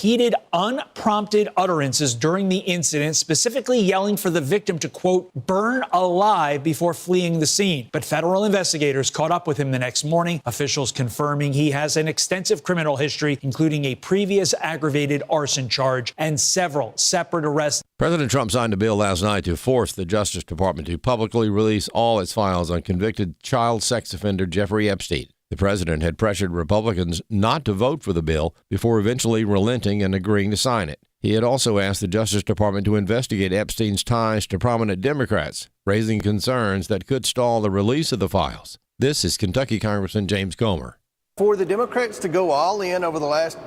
repeated unprompted utterances during the incident, specifically yelling for the victim to, quote, burn alive before fleeing the scene. But federal investigators caught up with him the next morning, officials confirming he has an extensive criminal history, including a previous aggravated arson charge and several separate arrests. President Trump signed a bill last night to force the Justice Department to publicly release all its files on convicted child sex offender Jeffrey Epstein. The president had pressured Republicans not to vote for the bill before eventually relenting and agreeing to sign it. He had also asked the Justice Department to investigate Epstein's ties to prominent Democrats, raising concerns that could stall the release of the files. This is Kentucky Congressman James Comer. For the Democrats to go all in over the last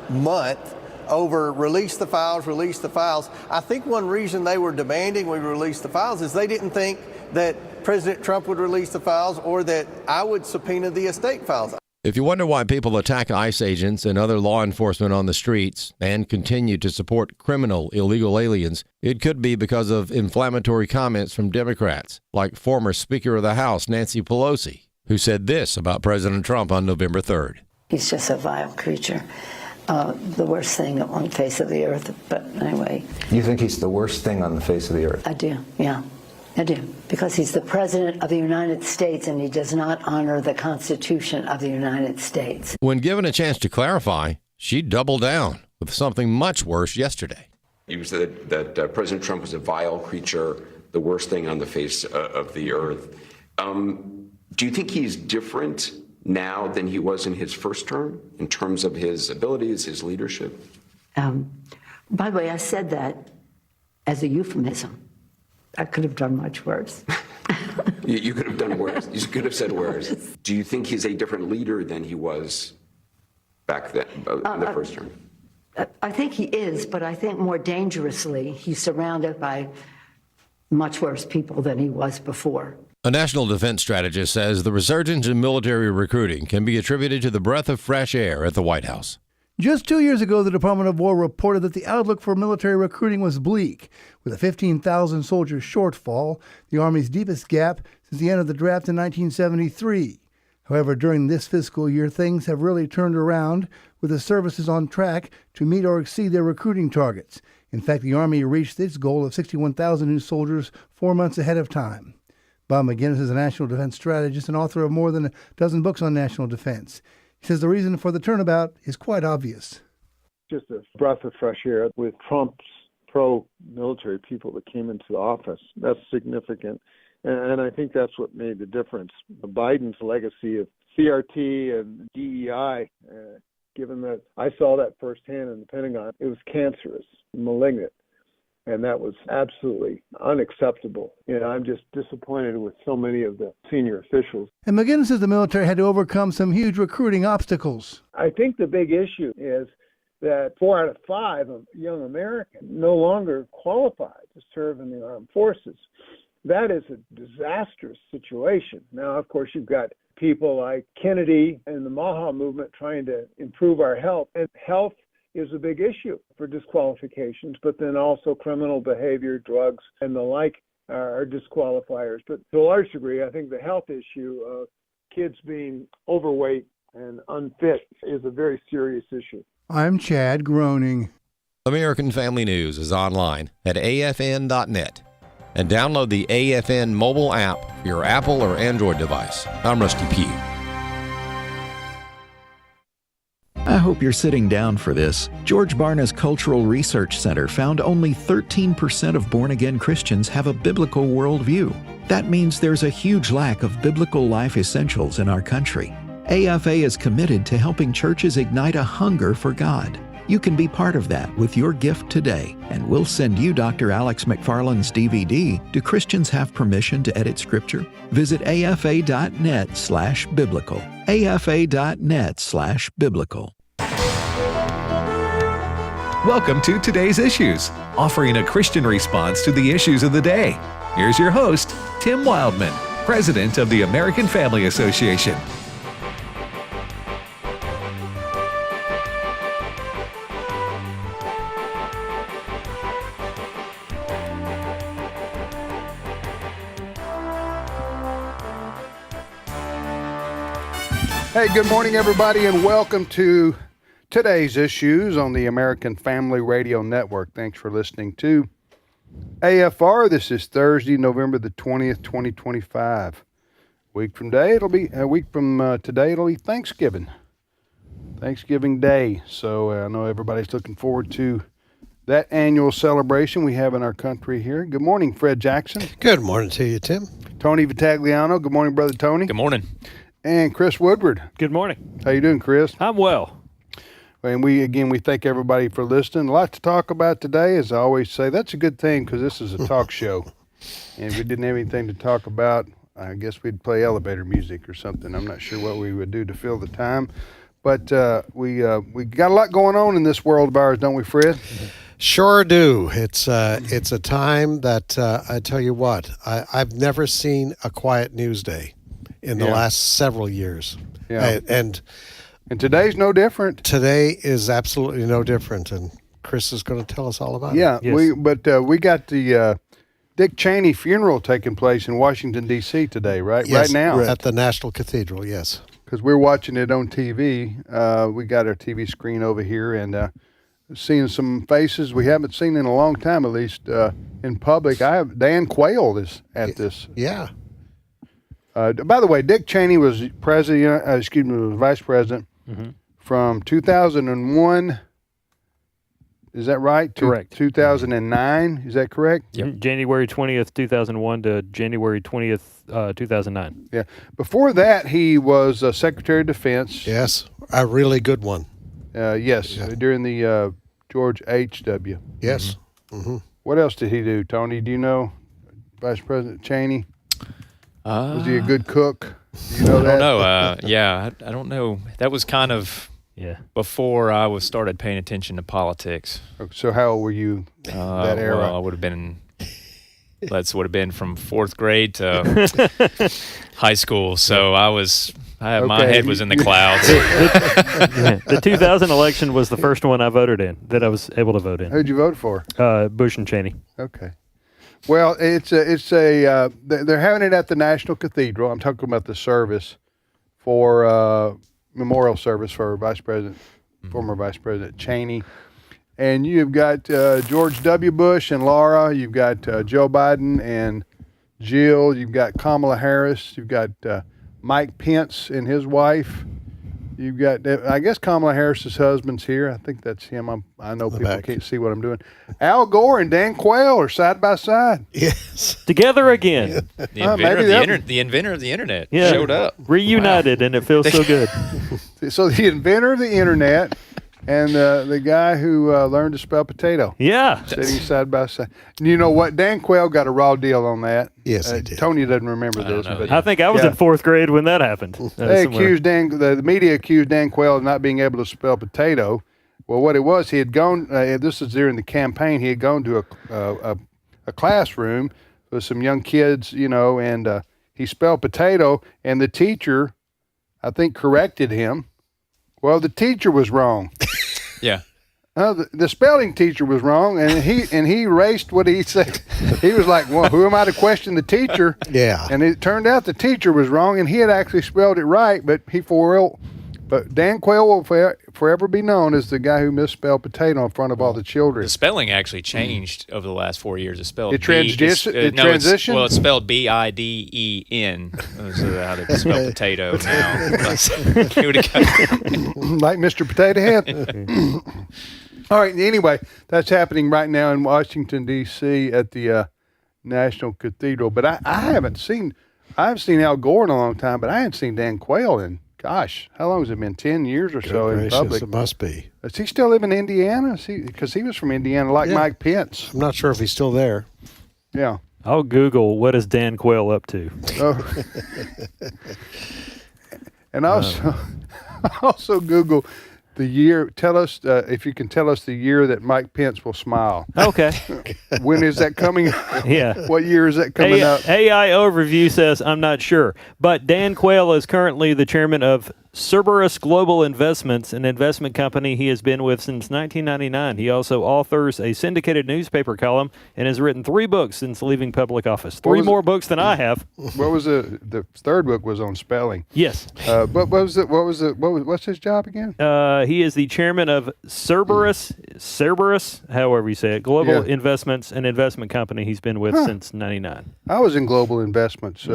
month over release the files, I think one reason they were demanding we release the files is they didn't think that President Trump would release the files or that I would subpoena the estate files. If you wonder why people attack ICE agents and other law enforcement on the streets and continue to support criminal illegal aliens, it could be because of inflammatory comments from Democrats, like former Speaker of the House Nancy Pelosi, who said this about President Trump on November 3rd. He's just a vile creature. The worst thing on the face of the earth. But anyway. You think he's the worst thing on the face of the earth? I do, yeah. I do. Because he's the President of the United States and he does not honor the Constitution of the United States. When given a chance to clarify, she doubled down with something much worse yesterday. You said that President Trump was a vile creature, the worst thing on the face of the earth. Do you think he's different now than he was in his first term in terms of his abilities, his leadership? By the way, I said that as a euphemism. I could have done much worse. You could have done worse. You could have said worse. Do you think he's a different leader than he was back then, in the first term? I think he is, but I think more dangerously, he's surrounded by much worse people than he was before. A national defense strategist says the resurgence in military recruiting can be attributed to the breath of fresh air at the White House. Just 2 years ago, the Department of War reported that the outlook for military recruiting was bleak, with a 15,000 soldier shortfall, the Army's deepest gap since the end of the draft in 1973. However, during this fiscal year, things have really turned around, with the services on track to meet or exceed their recruiting targets. In fact, the Army reached its goal of 61,000 new soldiers 4 months ahead of time. Bob McGinnis is a national defense strategist and author of more than a dozen books on national defense. He says the reason for the turnabout is quite obvious. Just a breath of fresh air with Trump's pro-military people that came into office. That's significant. And I think that's what made the difference. Biden's legacy of CRT and DEI, given that I saw that firsthand in the Pentagon, it was cancerous, malignant. And that was absolutely unacceptable. I'm just disappointed with so many of the senior officials. And McGinnis says the military had to overcome some huge recruiting obstacles. I think the big issue is that 4 out of 5 of young Americans no longer qualify to serve in the armed forces. That is a disastrous situation. Now, of course, you've got people like Kennedy and the MAHA movement trying to improve our health. And health is a big issue for disqualifications, but then also criminal behavior, drugs, and the like are disqualifiers. But to a large degree, I think the health issue of kids being overweight and unfit is a very serious issue. I'm Chad Groening. American Family News is online at afn.net. And download the AFN mobile app for your Apple or Android device. I'm Rusty Pugh. I hope you're sitting down for this. George Barna's Cultural Research Center found only 13% of born-again Christians have a biblical worldview. That means there's a huge lack of biblical life essentials in our country. AFA is committed to helping churches ignite a hunger for God. You can be part of that with your gift today, and we'll send you Dr. Alex McFarland's DVD, Do Christians Have Permission to Edit Scripture? Visit afa.net/biblical. afa.net/biblical. Welcome to Today's Issues, offering a Christian response to the issues of the day. Here's your host, Tim Wildmon, President of the American Family Association. Hey, good morning, everybody, and welcome to today's issues on the American Family Radio Network. Thanks for listening to AFR. This is Thursday, November the 20th, 2025. Week from today, it'll be Thanksgiving Day. So I know everybody's looking forward to that annual celebration we have in our country here. Good morning, Fred Jackson. Good morning to you, Tim. Tony Vitagliano. Good morning, Brother Tony. Good morning. And Chris Woodward. Good morning. How you doing, Chris? I'm well. And we thank everybody for listening. A lot to talk about today, as I always say. That's a good thing because this is a talk show. And if we didn't have anything to talk about, I guess we'd play elevator music or something. I'm not sure what we would do to fill the time. But we got a lot going on in this world of ours, don't we, Fred? Sure do. It's a time that I tell you what, I've never seen a quiet news day in the last several years. Yeah. And today's no different. Today is absolutely no different, and Chris is going to tell us all about it. Yeah, yes. We got the Dick Cheney funeral taking place in Washington, D.C. today, right? Yes, right now. At the National Cathedral, yes. Because we're watching it on TV. We got our TV screen over here and seeing some faces we haven't seen in a long time, at least in public. I have Dan Quayle is at this. Yeah. By the way, Dick Cheney was vice president from 2001. Is that right? Correct. 2009. Is that correct? Yep. January 20th, 2001 to January 20th, 2009. Yeah. Before that, he was Secretary of Defense. Yes, a really good one. Yes, during the George H.W. Yes. Mm-hmm. What else did he do, Tony? Do you know Vice President Cheney? Was he a good cook? Do you know that? I don't know. I don't know. That was kind of before I started paying attention to politics. So how old were you that era? Well, I would have been from 4th grade to high school. So my head was in the clouds. The 2000 election was the first one I voted in, that I was able to vote in. Who'd you vote for? Bush and Cheney. Okay. Well, they're having it at the National Cathedral. I'm talking about the service for memorial service for former Vice President Cheney. And you've got George W. Bush and Laura. You've got Joe Biden and Jill. You've got Kamala Harris. You've got Mike Pence and his wife. You've got, I guess Kamala Harris's husband's here. I think that's him. I know people can't see what I'm doing. Al Gore and Dan Quayle are side by side. Yes. Together again. The inventor of the internet showed up. Reunited, and it feels so good. So the inventor of the internet and the guy who learned to spell potato. Yeah. Sitting side by side. And you know what? Dan Quayle got a raw deal on that. Yes, he did. Tony doesn't remember this. But I think I was in 4th grade when that happened. The media accused Dan Quayle of not being able to spell potato. Well, what it was, he had gone, this is during the campaign, he had gone to a classroom with some young kids, and he spelled potato, and the teacher, I think, corrected him. Well, the teacher was wrong. Yeah. The spelling teacher was wrong, and he erased what he said. He was like, well, who am I to question the teacher? Yeah. And it turned out the teacher was wrong, and he had actually spelled it right, but Dan Quayle will forever be known as the guy who misspelled potato in front of all the children. The spelling actually changed over the last 4 years. It's spelled transitioned? It's spelled B-I-D-E-N. That's how they spell potato now. Like Mr. Potato Head. All right, anyway, that's happening right now in Washington, D.C. at the National Cathedral. But I've seen Al Gore in a long time, but I haven't seen Dan Quayle in, gosh, how long has it been? 10 years or so in public? It must be. Does he still live in Indiana? Because he was from Indiana, like Mike Pence. I'm not sure if he's still there. Yeah. I'll Google, what is Dan Quayle up to? Oh. And also Google the year. Tell us if you can tell us the year that Mike Pence will smile. Okay. When is that coming? Yeah. What year is that coming up? AI Overview says, I'm not sure. But Dan Quayle is currently the chairman of Cerberus Global Investments, an investment company he has been with since 1999. He also authors a syndicated newspaper column and has written 3 books since leaving public office. 3 more books than I have. What was the third book was on spelling? Yes. What's his job again? He is the chairman of Cerberus, however you say it, Global Investments, an investment company he's been with since 99. I was in global investments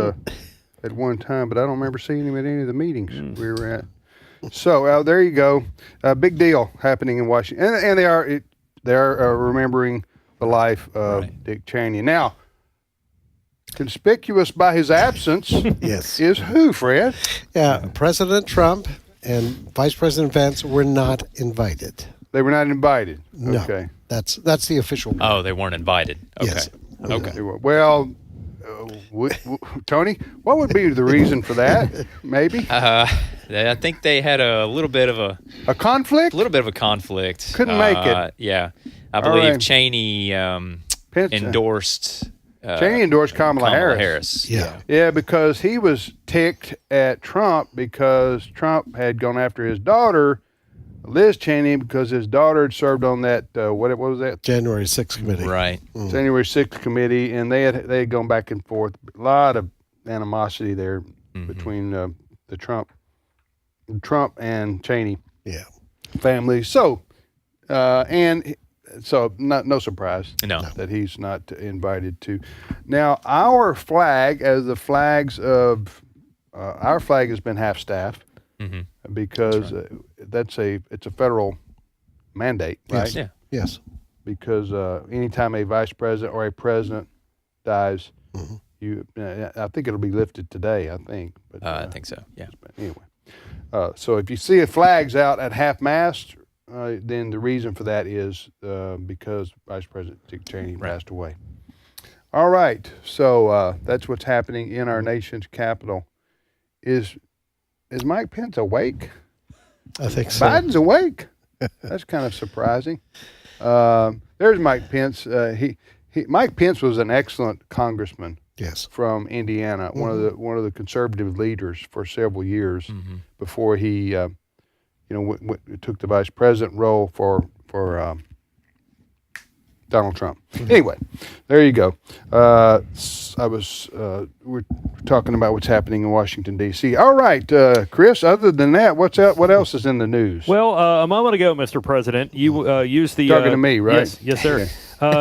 at one time, but I don't remember seeing him at any of the meetings we were at. So there you go, a big deal happening in Washington, and they are remembering the life of Dick Cheney. Now, conspicuous by his absence, is who, Fred? Yeah, President Trump and Vice President Vance were not invited. They were not invited. No, okay, that's the official word. Oh, they weren't invited. Okay. Yes. Okay. Well. Tony, what would be the reason for that? Maybe. I think they had a little bit of a conflict. A little bit of a conflict. Couldn't make it. Yeah, I believe Cheney endorsed. Cheney endorsed Kamala Harris. Yeah, because he was ticked at Trump because Trump had gone after his daughter, Liz Cheney, because his daughter had served on that what was that? January 6th committee. Right. January 6th committee, and they had gone back and forth. A lot of animosity there between the Trump and Cheney family. So no surprise that he's not invited to. Now our flag, as the flags of our flag has been half staff. Because it's a federal mandate, right? Yes. Yeah. Yes. Because anytime a vice president or a president dies, I think it'll be lifted today. I think. But, I think so. Yeah. Anyway, so if you see flags out at half mast, then the reason for that is because Vice President Dick Cheney passed away. All right. So that's what's happening in our nation's capital. Is Mike Pence awake? I think so. Biden's awake. That's kind of surprising. There's Mike Pence. Mike Pence was an excellent congressman. Yes. From Indiana, one of the conservative leaders for several years before he, took the vice president role for Donald Trump. Anyway, there you go. We're talking about what's happening in Washington, D.C. All right, Chris, other than that, what else is in the news? Well, a moment ago, Mr. President, you used the... Talking to me, right? Yes, sir.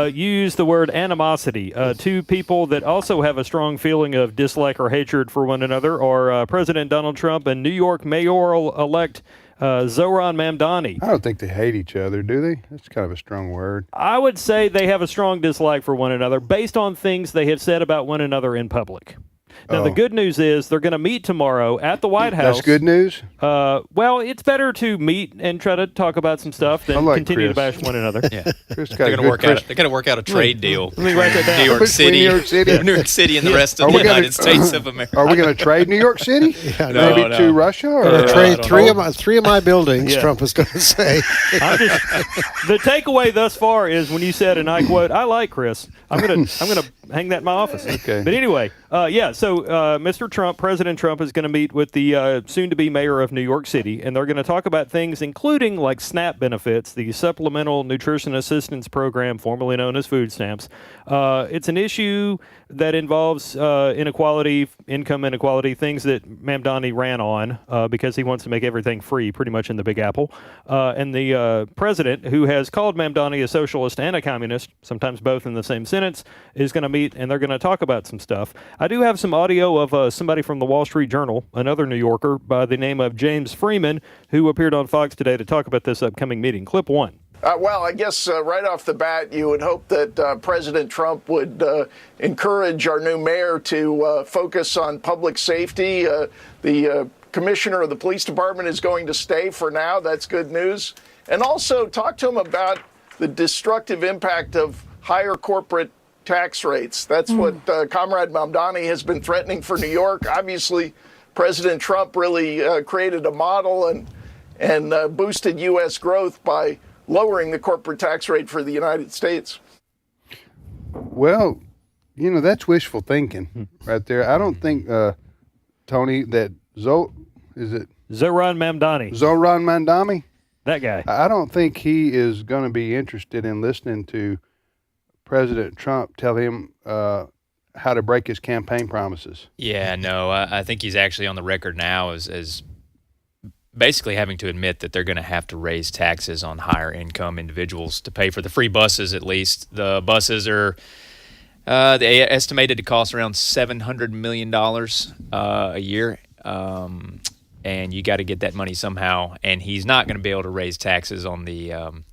You used the word animosity. Two people that also have a strong feeling of dislike or hatred for one another are President Donald Trump and New York mayoral-elect Zohran Mamdani. I don't think they hate each other, do they? That's kind of a strong word. I would say they have a strong dislike for one another based on things they have said about one another in public. Now, the good news is they're going to meet tomorrow at the White House. That's good news? Well, it's better to meet and try to talk about some stuff than continue to bash one another. Yeah. They're going to work out a trade deal. Let me write that down. New York City and the rest of the United States of America. Are we going to trade New York City? Maybe to Russia? Or trade three of my buildings, Trump is going to say. The takeaway thus far is when you said, and I quote, "I like Chris." I'm gonna hang that in my office. Okay. But anyway, so Mr. Trump, President Trump, is going to meet with the soon-to-be mayor of New York City, and they're going to talk about things including like SNAP benefits, the Supplemental Nutrition Assistance Program, formerly known as food stamps. It's an issue that involves inequality, income inequality, things that Mamdani ran on because he wants to make everything free, pretty much in the Big Apple. And the president, who has called Mamdani a socialist and a communist, sometimes both in the same sentence, is going to meet, and they're going to talk about some stuff. I do have some audio of somebody from the Wall Street Journal, another New Yorker by the name of James Freeman, who appeared on Fox today to talk about this upcoming meeting. Clip 1. Well, I guess right off the bat, you would hope that President Trump would encourage our new mayor to focus on public safety. The commissioner of the police department is going to stay for now. That's good news. And also talk to him about the destructive impact of higher corporate tax rates. That's what Comrade Mamdani has been threatening for New York. Obviously, President Trump really created a model and boosted U.S. growth by lowering the corporate tax rate for the United States. Well, that's wishful thinking right there. I don't think, Tony, that Zohran Mamdani. Zohran Mamdani? That guy. I don't think he is going to be interested in listening to President Trump tell him how to break his campaign promises. Yeah, no, I think he's actually on the record now as basically having to admit that they're going to have to raise taxes on higher income individuals to pay for the free buses, at least. The buses are they estimated to cost around $700 million a year. And you got to get that money somehow. And he's not going to be able to raise taxes on the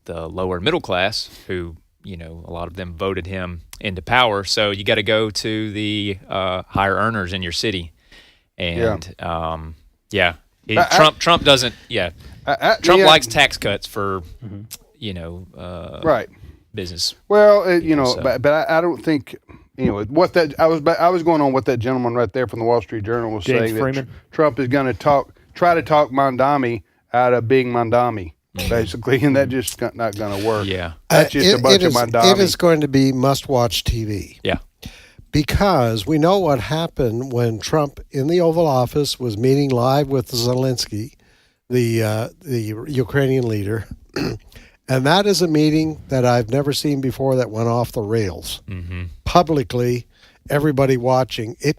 lower middle class, who, you know, a lot of them voted him into power. So you got to go to the higher earners in your city. And Trump doesn't. Yeah, Trump likes tax cuts for right business. Well, but I don't think. What that I was going on what that gentleman right there from the Wall Street Journal was James saying Freeman. that Trump is going to try to talk Mamdani out of being Mamdani, basically, and that just not going to work. Yeah, that's just a bunch of Mamdani. It is going to be must-watch TV. Yeah, because we know what happened when Trump in the Oval Office was meeting live with Zelensky, the Ukrainian leader. And that is a meeting that I've never seen before that went off the rails. Mm-hmm. Publicly, everybody watching. It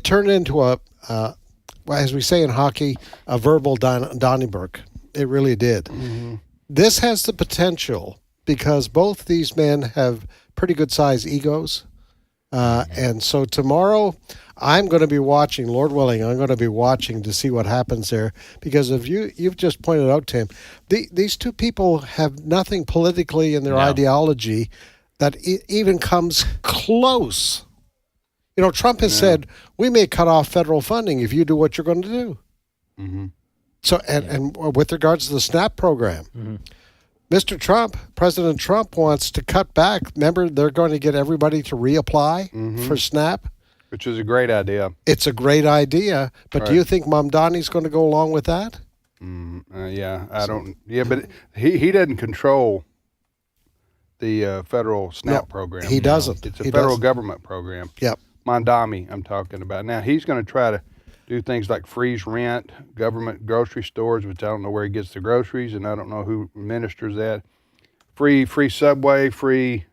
turned into as we say in hockey, a verbal Donnybrook. It really did. Mm-hmm. This has the potential, because both these men have pretty good-sized egos. And so tomorrow, I'm going to be watching, Lord willing, I'm going to be watching to see what happens there. Because if you've just pointed out, Tim, these two people have nothing politically in their ideology that even comes close. You know, Trump has said, we may cut off federal funding if you do what you're going to do. Mm-hmm. So, and with regards to the SNAP program, Mr. Trump, President Trump wants to cut back. Remember, they're going to get everybody to reapply for SNAP. Which is a great idea. It's a great idea, but do you think Mamdani's going to go along with that? But he doesn't control the federal SNAP program. He doesn't. It's a federal government program. Yep. Mamdani, I'm talking about. Now, he's going to try to do things like freeze rent, government grocery stores, which I don't know where he gets the groceries, and I don't know who administers that. Free Subway, free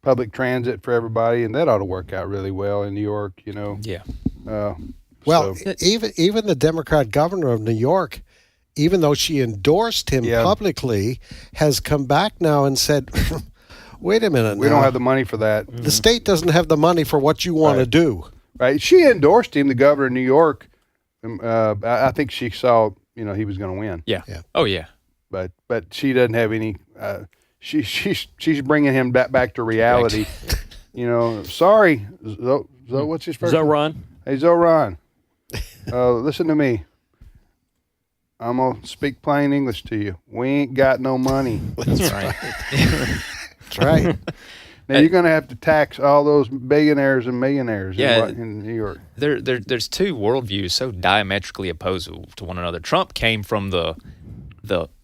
public transit for everybody, and that ought to work out really well in New York, Yeah. Even the Democrat governor of New York, even though she endorsed him publicly, has come back now and said, wait a minute. We don't have the money for that. The state doesn't have the money for what you want to do. Right. She endorsed him, the governor of New York. I think she saw, he was going to win. Yeah. Oh, yeah. But she doesn't have any. She's bringing him back to reality. Sorry, what's his first Zohran. name? Hey, Zohran. Listen to me. I'm gonna speak plain English to you. We ain't got no money. That's right. That's right. Now you're going to have to tax all those billionaires and millionaires in New York. There's two worldviews so diametrically opposed to one another. Trump came from the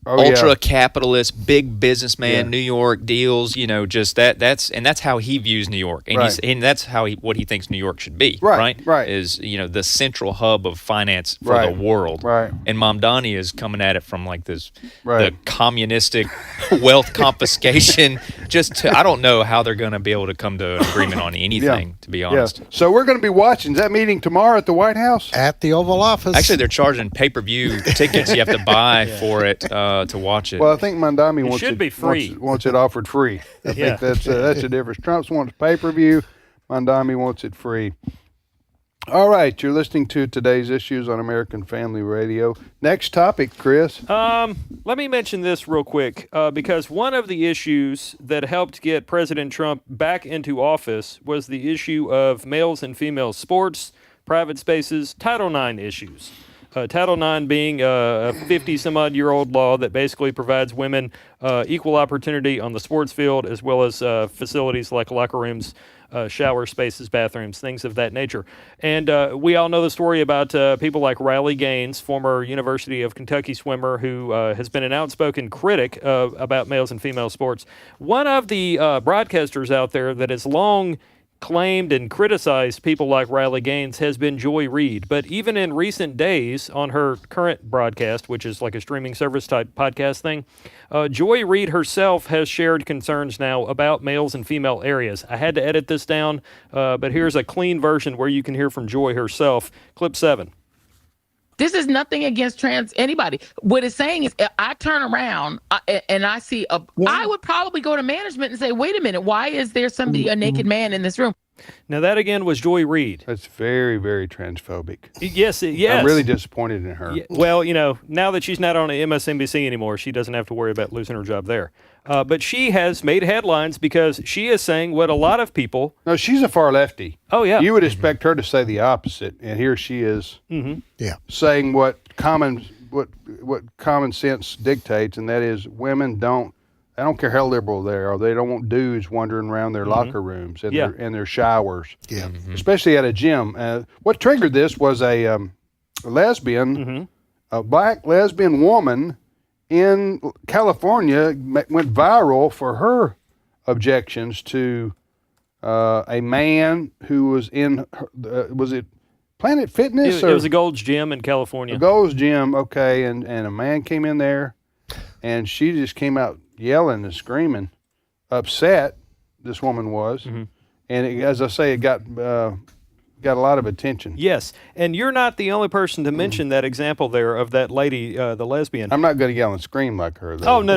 ultra-capitalist, big businessman, New York deals, just that's how he views New York. And and that's what he thinks New York should be, right? Is, the central hub of finance for the world. Right. And Mamdani is coming at it from like this, the communistic wealth confiscation. I don't know how they're going to be able to come to an agreement on anything, to be honest. Yeah. So we're going to be watching. Is that meeting tomorrow at the White House? At the Oval Office. Actually, they're charging pay-per-view tickets. You have to buy for it to watch it. Well, I think Mamdani wants it offered free. I think that's the difference. Trump wants pay-per-view. Mamdani wants it free. All right, you're listening to Today's Issues on American Family Radio. Next topic, Chris. Let me mention this real quick, because one of the issues that helped get President Trump back into office was the issue of males and female sports, private spaces, Title IX issues. Title IX being a 50-some-odd-year-old law that basically provides women equal opportunity on the sports field, as well as facilities like locker rooms, shower spaces, bathrooms, things of that nature. And we all know the story about people like Riley Gaines, former University of Kentucky swimmer, who has been an outspoken critic about males and female sports. One of the broadcasters out there that has long claimed and criticized people like Riley Gaines has been Joy Reid. But even in recent days, on her current broadcast, which is like a streaming service type podcast thing, Joy Reid herself has shared concerns now about males and female areas. I had to edit this down, but here's a clean version where you can hear from Joy herself. Clip 7. This is nothing against trans anybody. What it's saying is, I turn around and I see I would probably go to management and say, wait a minute, why is there a naked man in this room? Now that again was Joy Reid. That's very, very transphobic. Yes. I'm really disappointed in her. Yeah, well, now that she's not on MSNBC anymore, she doesn't have to worry about losing her job there. But she has made headlines because she is saying what a lot of people. No, she's a far lefty. Oh yeah. You would expect her to say the opposite, and here she is. Yeah. Saying what common sense dictates, and that is women don't. I don't care how liberal they are. They don't want dudes wandering around their locker rooms and their showers. Yeah. Especially at a gym. What triggered this was a lesbian, a black lesbian woman in California went viral for her objections to a man who was in, was it Planet Fitness? It was a Gold's Gym in California. A Gold's Gym, okay, and a man came in there, and she just came out yelling and screaming, upset, this woman was, and as I say, it got a lot of attention. Yes, and you're not the only person to mention that example there of that lady, the lesbian. I'm not going to yell and scream like her, though. Oh, no.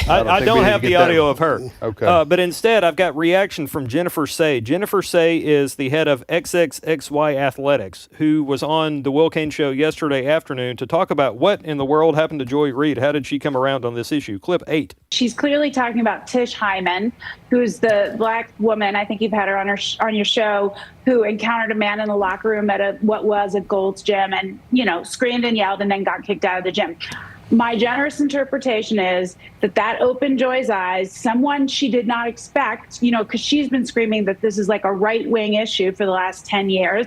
I don't have the audio of her. Okay. But instead, I've got reaction from Jennifer Say. Jennifer Say is the head of XXXY Athletics, who was on the Will Cain Show yesterday afternoon to talk about what in the world happened to Joy Reid. How did she come around on this issue? Clip 8. She's clearly talking about Tish Hyman, who's the black woman, I think you've had her on your show, who encountered a man in the locker room at what was a Gold's Gym and, screamed and yelled and then got kicked out of the gym. My generous interpretation is that opened Joy's eyes, someone she did not expect, because she's been screaming that this is like a right-wing issue for the last 10 years.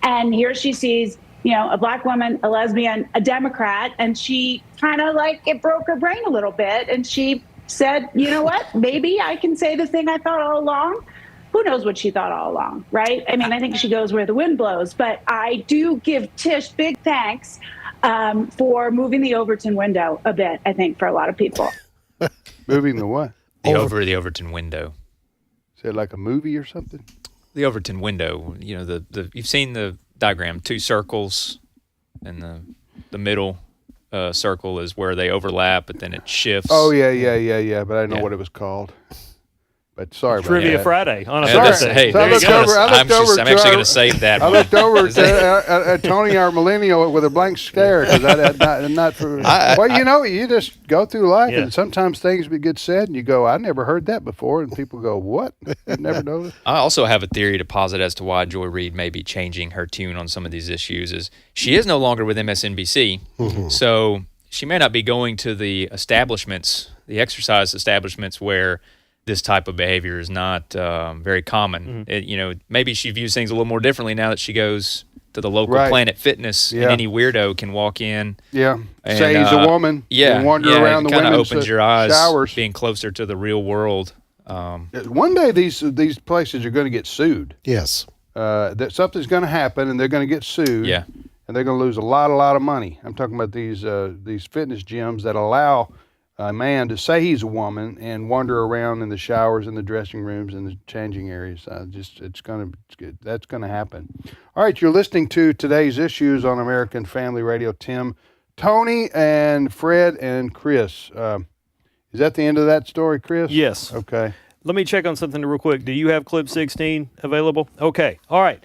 And here she sees, a black woman, a lesbian, a Democrat, and she kind of it broke her brain a little bit. And she said, you know what, maybe I can say the thing I thought all along. Who knows what she thought all along, right? I mean, I think she goes where the wind blows. But I do give Tish big thanks for moving the Overton window a bit, I think, for a lot of people. Moving the what? The Overton window. Is it like a movie or something? The Overton window, you've seen the diagram, 2 circles, and the middle circle is where they overlap, but then it shifts. Oh, yeah, but I didn't know what it was called. But sorry about Trivia that. Friday on a Thursday. Hey, so I'm actually going to save that. I looked over at Tony, our millennial, with a blank stare because you just go through life and sometimes things get said and you go, I never heard that before, and people go, what? I never noticed. I also have a theory to posit as to why Joy Reid may be changing her tune on some of these issues. Is she is no longer with MSNBC, so she may not be going to the establishments, the exercise establishments where this type of behavior is not very common. Maybe she views things a little more differently now that she goes to the local Planet Fitness and any weirdo can walk in. Yeah, and, say he's a woman. Yeah, and wander around the women's kind of opens your eyes, showers. Being closer to the real world. One day these places are going to get sued. Yes, that something's going to happen, and they're going to get sued. Yeah, and they're going to lose a lot of money. I'm talking about these fitness gyms that allow a man to say he's a woman and wander around in the showers and the dressing rooms and the changing areas. That's going to happen. All right, you're listening to today's issues on American Family Radio. Tim, Tony, and Fred and Chris. Is that the end of that story, Chris? Yes. Okay. Let me check on something real quick. Do you have clip 16 available? Okay. All right.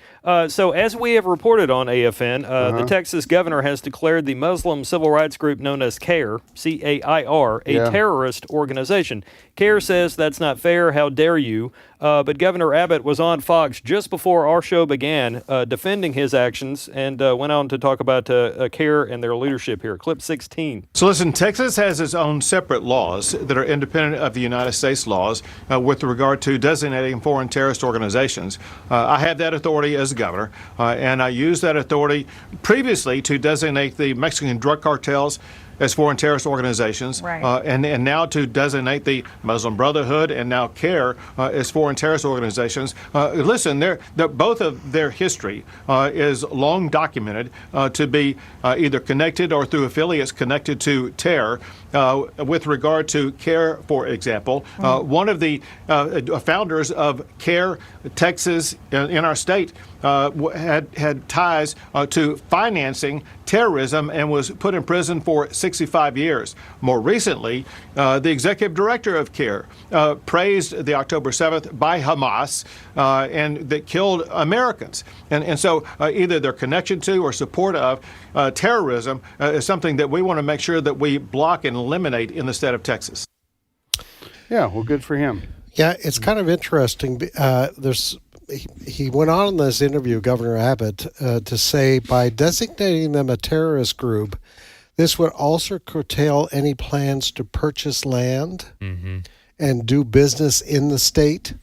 So as we have reported on AFN, the Texas governor has declared the Muslim civil rights group known as CAIR, C-A-I-R, a terrorist organization. CAIR says that's not fair. How dare you? But Governor Abbott was on Fox just before our show began defending his actions and went on to talk about CAIR and their leadership here. Clip 16. So listen, Texas has its own separate laws that are independent of the United States laws with regard to designating foreign terrorist organizations. I have that authority as governor, and I used that authority previously to designate the Mexican drug cartels as foreign terrorist organizations, Right. and now to designate the Muslim Brotherhood and now CARE as foreign terrorist organizations. Listen, both of their history is long documented to be either connected or through affiliates connected to terror. With regard to CARE, for example, one of the founders of CARE Texas in our state had ties to financing terrorism and was put in prison for 65 years. More recently, the executive director of CARE praised the October 7th by Hamas and that killed Americans. And so either their connection to or support of terrorism is something that we want to make sure that we block and eliminate in the state of Texas. Yeah, well, good for him. Yeah, it's kind of interesting. He went on in this interview, Governor Abbott, to say by designating them a terrorist group, this would also curtail any plans to purchase land and do business in the state.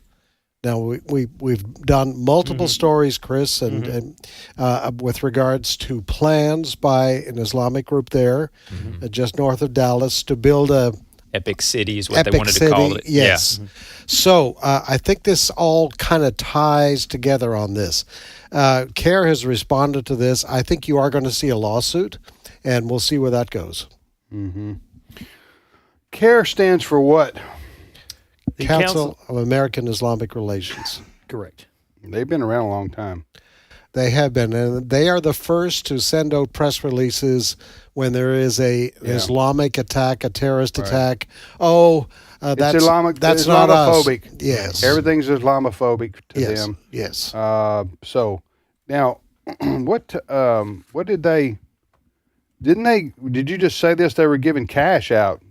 Now, we've done multiple stories, Chris, and with regards to plans by an Islamic group there, just north of Dallas, to build a Epic City is what they wanted to call it. Yes. Yeah. So I think this all kind of ties together on this. CARE has responded to this. I think you are going to see a lawsuit, and we'll see where that goes. CARE stands for what? The Council of American Islamic Relations. Correct. They've been around a long time. They have been, and they are the first to send out press releases when there is an Islamic attack, a terrorist attack. That's Islamic. That's Islamophobic. Not us. Yes, everything's Islamophobic to them. Yes. So now, what did they? Did you just say this? They were giving cash out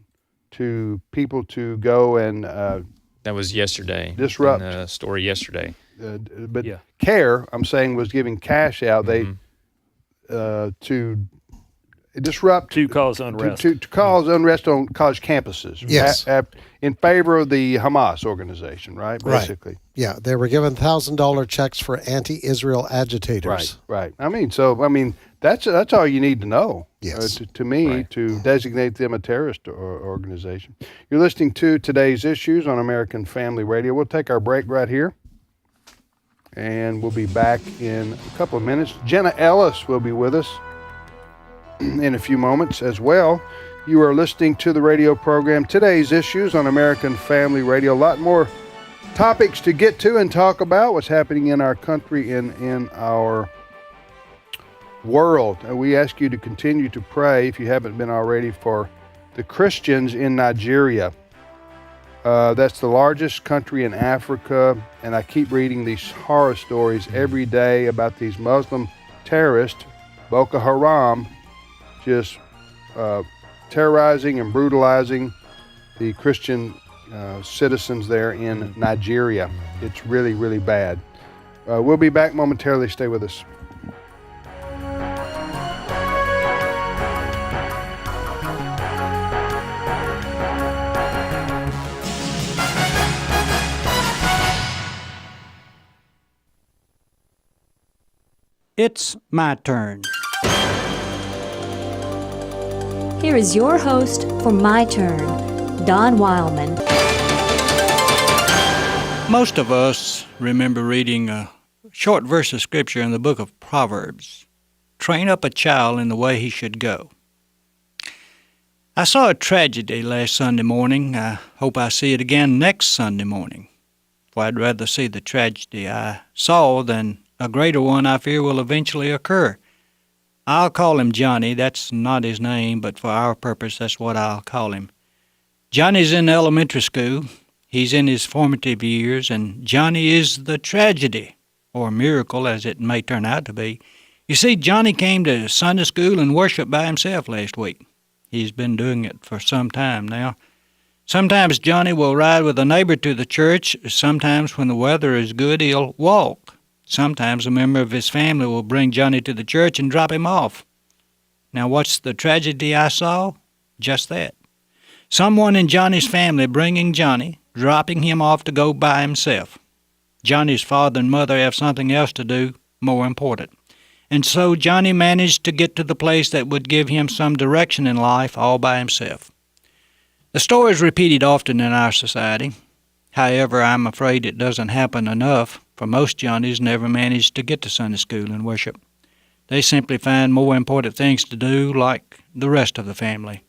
to people to go and that was yesterday. Disrupt in the story yesterday. But CARE, I'm saying, was giving cash out. They to disrupt, to cause unrest, to cause unrest on college campuses. Yes, in favor of the Hamas organization, right? Basically, right. Yeah, they were given $1,000 checks for anti-Israel agitators. Right. I mean, that's all you need to know. Yes, to me, to designate them a terrorist organization. You're listening to Today's Issues on American Family Radio. We'll take our break right here, and we'll be back in a couple of minutes. Jenna Ellis will be with us in a few moments as well. You are listening to the radio program Today's Issues on American Family Radio. A lot more topics to get to and talk about, what's happening in our country and in our world. We ask you to continue to pray, if you haven't been already, for the Christians in Nigeria. That's the largest country in Africa, and I keep reading these horror stories every day about these Muslim terrorists, Boko Haram, just terrorizing and brutalizing the Christian citizens there in Nigeria. It's really, really bad. We'll be back momentarily. Stay with us. It's my turn. Here is your host for My Turn, Don Wildmon. Most of us remember reading a short verse of scripture in the book of Proverbs. Train up a child in the way he should go. I saw a tragedy last Sunday morning. I hope I see it again next Sunday morning. For I'd rather see the tragedy I saw than a greater one I fear will eventually occur. I'll call him Johnny. That's not his name, but for our purpose, that's what I'll call him. Johnny's in elementary school. He's in his formative years, and Johnny is the tragedy, or miracle as it may turn out to be. You see, Johnny came to Sunday school and worshiped by himself last week. He's been doing it for some time now. Sometimes Johnny will ride with a neighbor to the church. Sometimes when the weather is good, he'll walk. Sometimes a member of his family will bring Johnny to the church and drop him off. Now, what's the tragedy I saw? Just that. Someone in Johnny's family bringing Johnny, dropping him off to go by himself. Johnny's father and mother have something else to do, more important. And so Johnny managed to get to the place that would give him some direction in life all by himself. The story is repeated often in our society. However, I'm afraid it doesn't happen enough, for most Johnnies never manage to get to Sunday school and worship. They simply find more important things to do, like the rest of the family.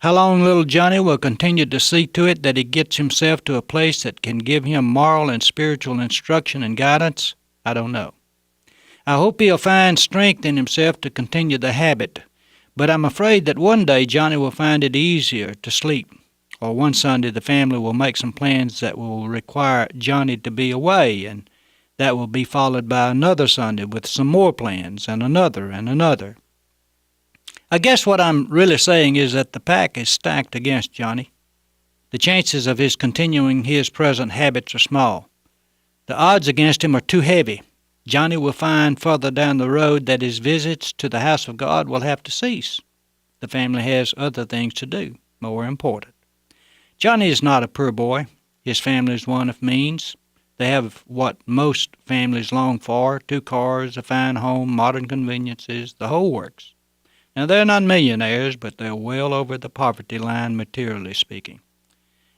How long little Johnny will continue to see to it that he gets himself to a place that can give him moral and spiritual instruction and guidance, I don't know. I hope he'll find strength in himself to continue the habit, but I'm afraid that one day Johnny will find it easier to sleep, or one Sunday the family will make some plans that will require Johnny to be away, and that will be followed by another Sunday with some more plans, and another and another. I guess what I'm really saying is that the pack is stacked against Johnny. The chances of his continuing his present habits are small. The odds against him are too heavy. Johnny will find further down the road that his visits to the house of God will have to cease. The family has other things to do, more important. Johnny is not a poor boy. His family is one of means. They have what most families long for, 2 cars, a fine home, modern conveniences, the whole works. Now, they're not millionaires, but they're well over the poverty line, materially speaking.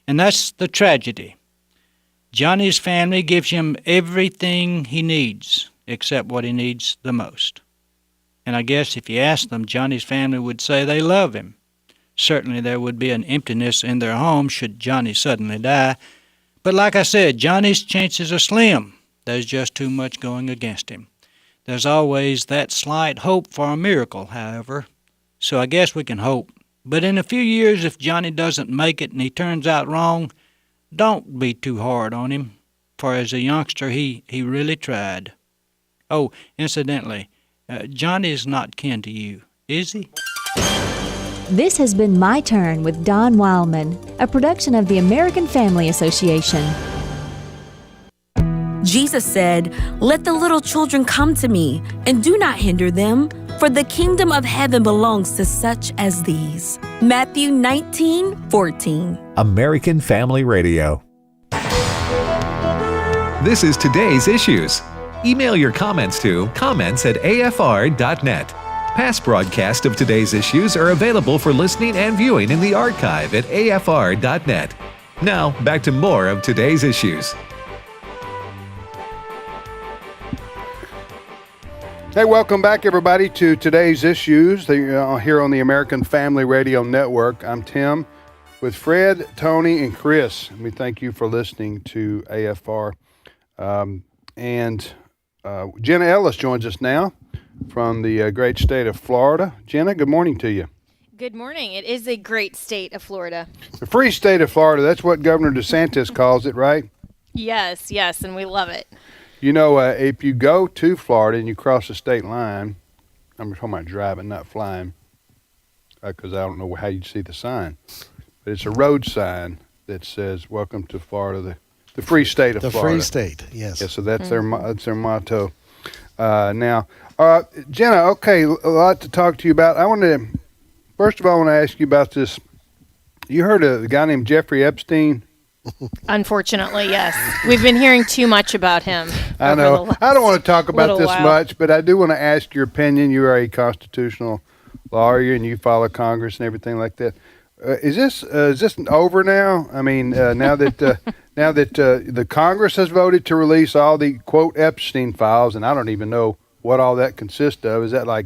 And that's the tragedy. Johnny's family gives him everything he needs, except what he needs the most. And I guess if you ask them, Johnny's family would say they love him. Certainly there would be an emptiness in their home should Johnny suddenly die. But like I said, Johnny's chances are slim. There's just too much going against him. There's always that slight hope for a miracle, however. So I guess we can hope. But in a few years, if Johnny doesn't make it and he turns out wrong, don't be too hard on him. For as a youngster, he really tried. Oh, incidentally, Johnny is not kin to you, is he? This has been My Turn with Don Wildmon, a production of the American Family Association. Jesus said, "Let the little children come to me, and do not hinder them, for the kingdom of heaven belongs to such as these." Matthew 19:14. American Family Radio. This is today's issues. Email your comments to comments@afr.net. Past broadcasts of today's issues are available for listening and viewing in the archive at afr.net. Now, back to more of today's issues. Hey, welcome back, everybody, to today's issues here on the American Family Radio Network. I'm Tim with Fred, Tony, and Chris. And we thank you for listening to AFR. Jenna Ellis joins us now from the great state of Florida. Jenna, good morning to you. Good morning. It is a great state of Florida. The free state of Florida, that's what Governor DeSantis calls it, right? Yes, and we love it. You know, if you go to Florida and you cross the state line, I'm talking about driving, not flying, because I don't know how you'd see the sign. But it's a road sign that says, "Welcome to Florida, the free state of Florida." The free state, yes. Yeah, so that's their motto. Now, Jenna, okay, a lot to talk to you about. First of all, I want to ask you about this. You heard of a guy named Jeffrey Epstein? Unfortunately, yes. We've been hearing too much about him. I know. I don't want to talk about this much, but I do want to ask your opinion. You are a constitutional lawyer, and you follow Congress and everything like that. Is this over now? I mean, now that the Congress has voted to release all the quote Epstein files, and I don't even know what all that consists of. Is that like,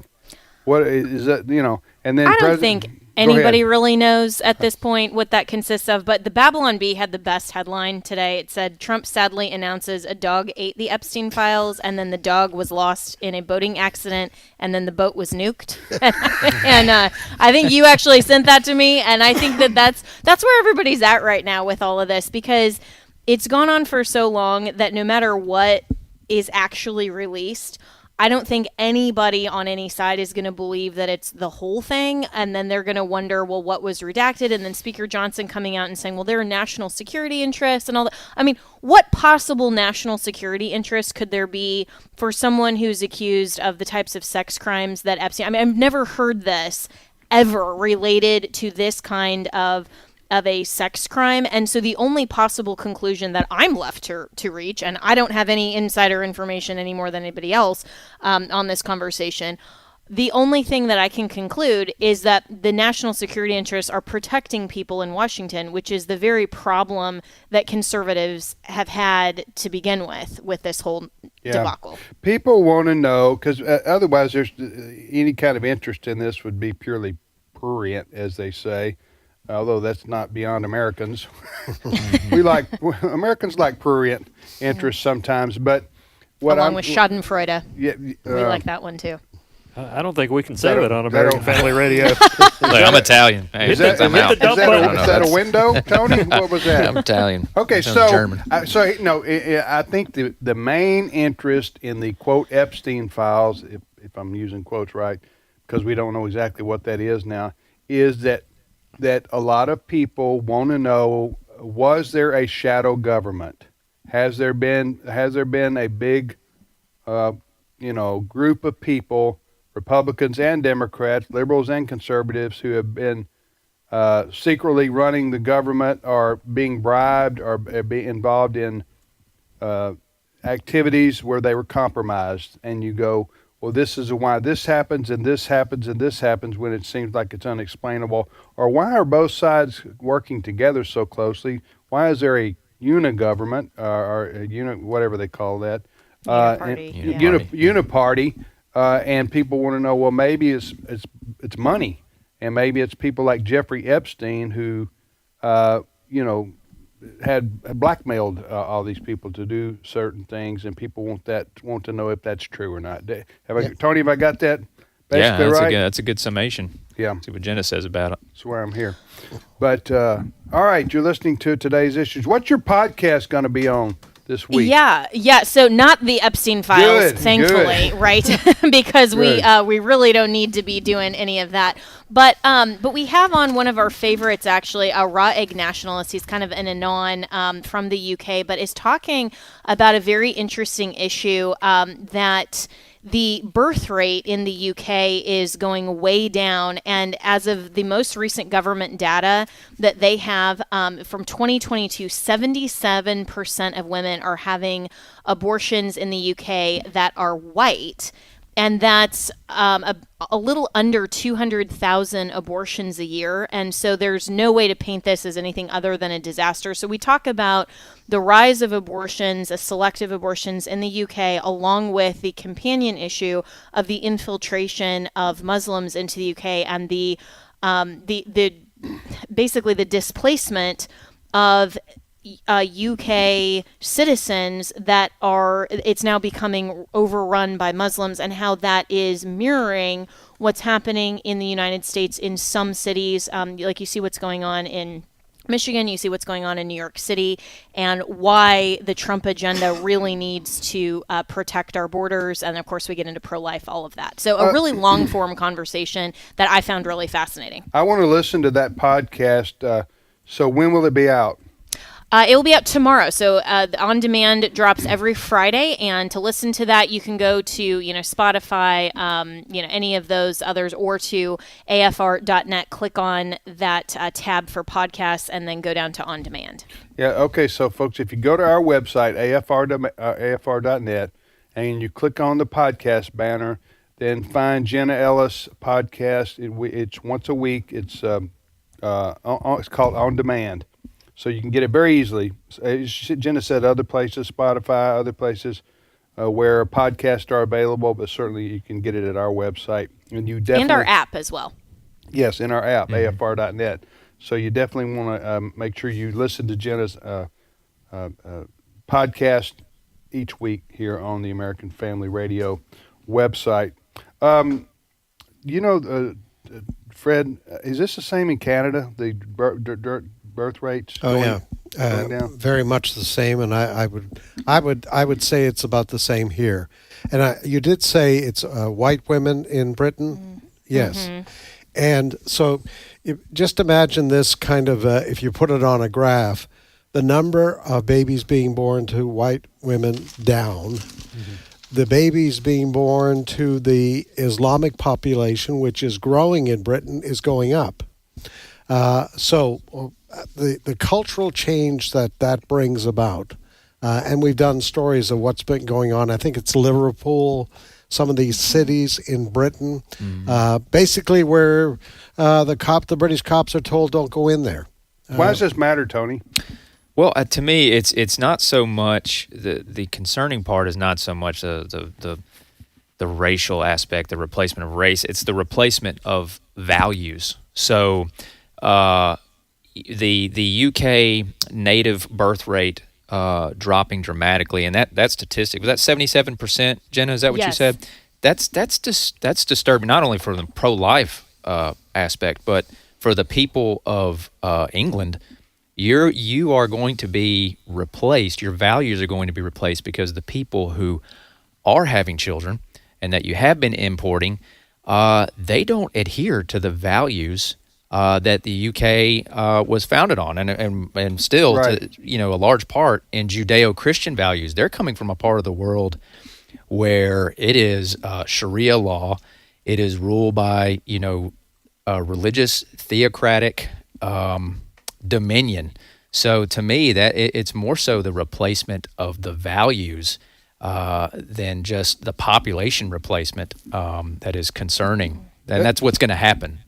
what is that? You know, and then I don't think anybody really knows at this point what that consists of. But the Babylon Bee had the best headline today. It said, "Trump sadly announces a dog ate the Epstein files, and then the dog was lost in a boating accident, and then the boat was nuked." And I think you actually sent that to me, and I think that's where everybody's at right now with all of this, because it's gone on for so long that no matter what is actually released, I don't think anybody on any side is going to believe that it's the whole thing, and then they're going to wonder, well, what was redacted? And then Speaker Johnson coming out and saying, well, there are national security interests and all that. I mean, what possible national security interests could there be for someone who's accused of the types of sex crimes that Epstein... I mean, I've never heard this ever related to this kind of of a sex crime. And so the only possible conclusion that I'm left to reach, and I don't have any insider information any more than anybody else on this conversation, the only thing that I can conclude is that the national security interests are protecting people in Washington, which is the very problem that conservatives have had to begin with this whole debacle. People want to know, because otherwise there's any kind of interest in this would be purely prurient, as they say, although that's not beyond Americans. Americans like prurient interest sometimes, but along with Schadenfreude. Yeah, we like that one too. I don't think we can say that on American Family Radio. Look, I'm Italian. Hey, is that a window, Tony? What was that? I'm Italian. Okay, German. I think the main interest in the, quote, Epstein files, if I'm using quotes right, because we don't know exactly what that is now, is that a lot of people want to know, was there a shadow government? Has there been a big group of people, Republicans and Democrats, liberals and conservatives, who have been secretly running the government or being bribed or be involved in activities where they were compromised? And you go, well, this is why this happens and this happens and this happens when it seems like it's unexplainable. Or why are both sides working together so closely? Why is there a unigovernment or a whatever they call that? Uniparty. And people want to know, well, maybe it's money, and maybe it's people like Jeffrey Epstein who, had blackmailed all these people to do certain things, and people want to know if that's true or not. Tony, have I got that basically right? That's a good summation. Yeah. See what Jenna says about it. That's why I'm here. But all right, you're listening to Today's Issues. What's your podcast going to be on this week? Yeah. So not the Epstein files, thankfully, right? Because we really don't need to be doing any of that. But we have on one of our favorites, actually, a raw egg nationalist. He's kind of an anon from the UK, but is talking about a very interesting issue that the birth rate in the UK is going way down, and as of the most recent government data that they have from 2022, 77% of women are having abortions in the UK that are white, and that's a little under 200,000 abortions a year. And so there's no way to paint this as anything other than a disaster. So we talk about the rise of abortions, selective abortions in the UK, along with the companion issue of the infiltration of Muslims into the UK and the basically the displacement of UK citizens that it's now becoming overrun by Muslims, and how that is mirroring what's happening in the United States in some cities. Like you see what's going on in Michigan, you see what's going on in New York City, and why the Trump agenda really needs to protect our borders. And of course, we get into pro-life, all of that. So a really long-form conversation that I found really fascinating. I want to listen to that podcast. So when will it be out? It will be out tomorrow. So On Demand drops every Friday, and to listen to that, you can go to Spotify, any of those others, or to afr.net. Click on that tab for podcasts, and then go down to On Demand. Yeah. Okay. So, folks, if you go to our website afr.net and you click on the podcast banner, then find Jenna Ellis podcast. It's once a week. It's called On Demand. So you can get it very easily. Jenna said other places, Spotify, other places where podcasts are available, but certainly you can get it at our website. And our app as well. Yes, in our app, afr.net. So you definitely want to make sure you listen to Jenna's podcast each week here on the American Family Radio website. Fred, is this the same in Canada, the birth rates? Going down? Very much the same, and I would say it's about the same here. And you did say it's white women in Britain, mm-hmm. Yes, mm-hmm. And so just imagine this kind of if you put it on a graph, the number of babies being born to white women down. Mm-hmm. The babies being born to the Islamic population, which is growing in Britain, is going up. So the cultural change that brings about. And we've done stories of what's been going on. I think it's Liverpool, some of these cities in Britain, basically where the British cops are told don't go in there. Why does this matter, Tony? Well, to me, it's not so much the concerning part is not so much the racial aspect, the replacement of race. It's the replacement of values. So the UK native birth rate dropping dramatically, and that statistic was that 77%. Jenna, is that what you said? That's disturbing, not only for the pro-life aspect, but for the people of England. You are going to be replaced. Your values are going to be replaced because the people who are having children and that you have been importing, they don't adhere to the values that the UK was founded on, and still, right. to, a large part in Judeo-Christian values. They're coming from a part of the world where it is Sharia law. It is ruled by religious theocratic dominion. So to me, that it's more so the replacement of the values than just the population replacement that is concerning, and that's what's going to happen.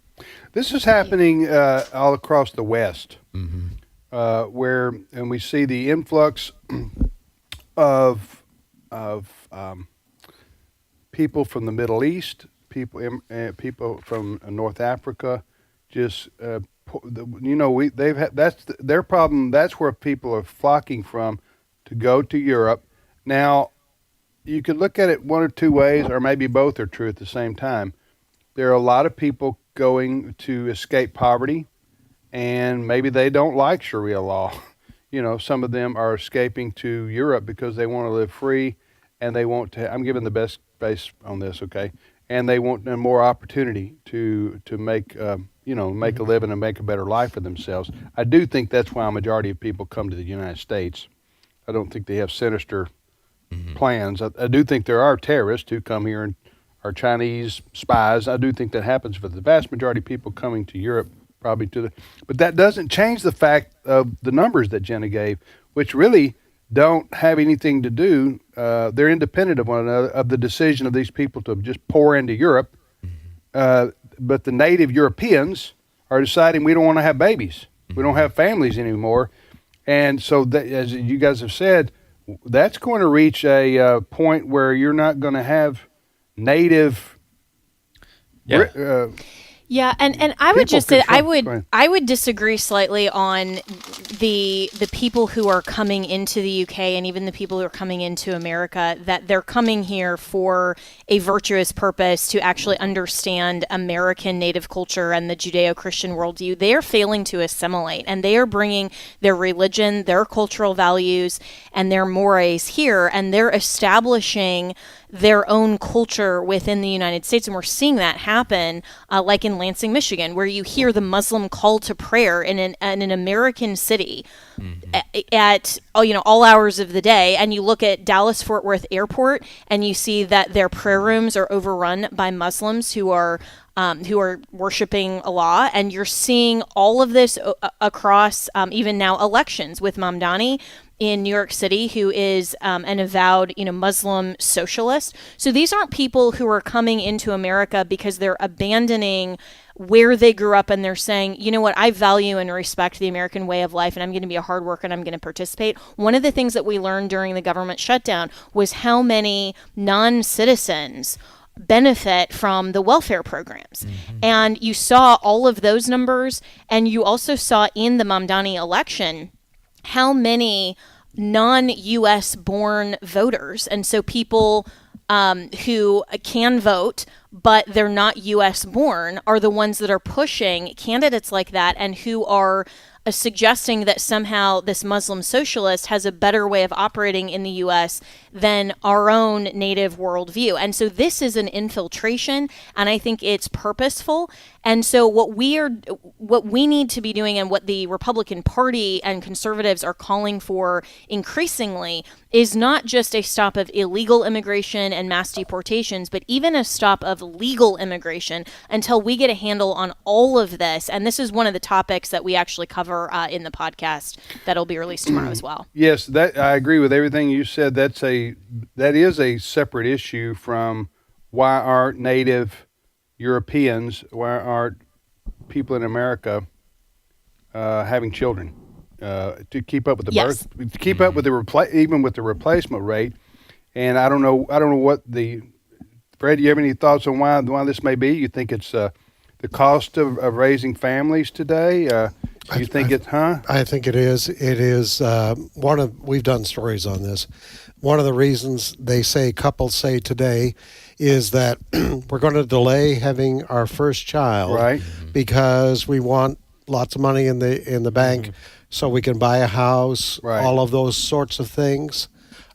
This is happening all across the West, where we see the influx of people from the Middle East, people from North Africa, just that's their problem. That's where people are flocking from to go to Europe. Now, you could look at it one or two ways, or maybe both are true at the same time. There are a lot of people going to escape poverty, and maybe they don't like Sharia law. Some of them are escaping to Europe because they want to live free, and they want to. I'm giving the best base on this, okay? And they want more opportunity to make make a living and make a better life for themselves. I do think that's why a majority of people come to the United States. I don't think they have sinister plans. I do think there are terrorists who come here and are Chinese spies. I do think that happens, but the vast majority of people coming to Europe probably but that doesn't change the fact of the numbers that Jenna gave, which really don't have anything to do. They're independent of one another, of the decision of these people to just pour into Europe. But the native Europeans are deciding we don't want to have babies. We don't have families anymore. And so, as you guys have said, that's going to reach a point where you're not going to have native. Yeah, and I would just say I would disagree slightly on the people who are coming into the UK and even the people who are coming into America, that they're coming here for a virtuous purpose to actually understand American native culture and the Judeo-Christian worldview. They are failing to assimilate, and they are bringing their religion, their cultural values, and their mores here, and they're establishing their own culture within the United States. And we're seeing that happen, like in Lansing, Michigan, where you hear the Muslim call to prayer in an American city at all hours of the day. And you look at Dallas-Fort Worth Airport and you see that their prayer rooms are overrun by Muslims who are worshiping Allah. And you're seeing all of this across even now elections with Mamdani in New York City, who is an avowed, Muslim socialist. So these aren't people who are coming into America because they're abandoning where they grew up and they're saying, you know what, I value and respect the American way of life and I'm going to be a hard worker and I'm going to participate. One of the things that we learned during the government shutdown was how many non-citizens benefit from the welfare programs. And you saw all of those numbers, and you also saw in the Mamdani election how many non-U.S. born voters, and so people who can vote but they're not U.S. born, are the ones that are pushing candidates like that and who are suggesting that somehow this Muslim socialist has a better way of operating in the U.S. than our own native worldview. And so this is an infiltration, and I think it's purposeful. And so what we need to be doing, and what the Republican Party and conservatives are calling for increasingly, is not just a stop of illegal immigration and mass deportations, but even a stop of legal immigration until we get a handle on all of this. And this is one of the topics that we actually cover cover in the podcast that'll be released tomorrow as well. Yes, that I agree with everything you said. That is a separate issue from why aren't Native Europeans, why aren't people in America having children to keep up with the birth, to keep up with the even with the replacement rate. And I don't know what Fred, do you have any thoughts on why this may be? You think it's the cost of raising families today? I think it is. It is we've done stories on this. One of the reasons couples say today is that we're going to delay having our first child, right? Because we want lots of money in the bank so we can buy a house, all of those sorts of things.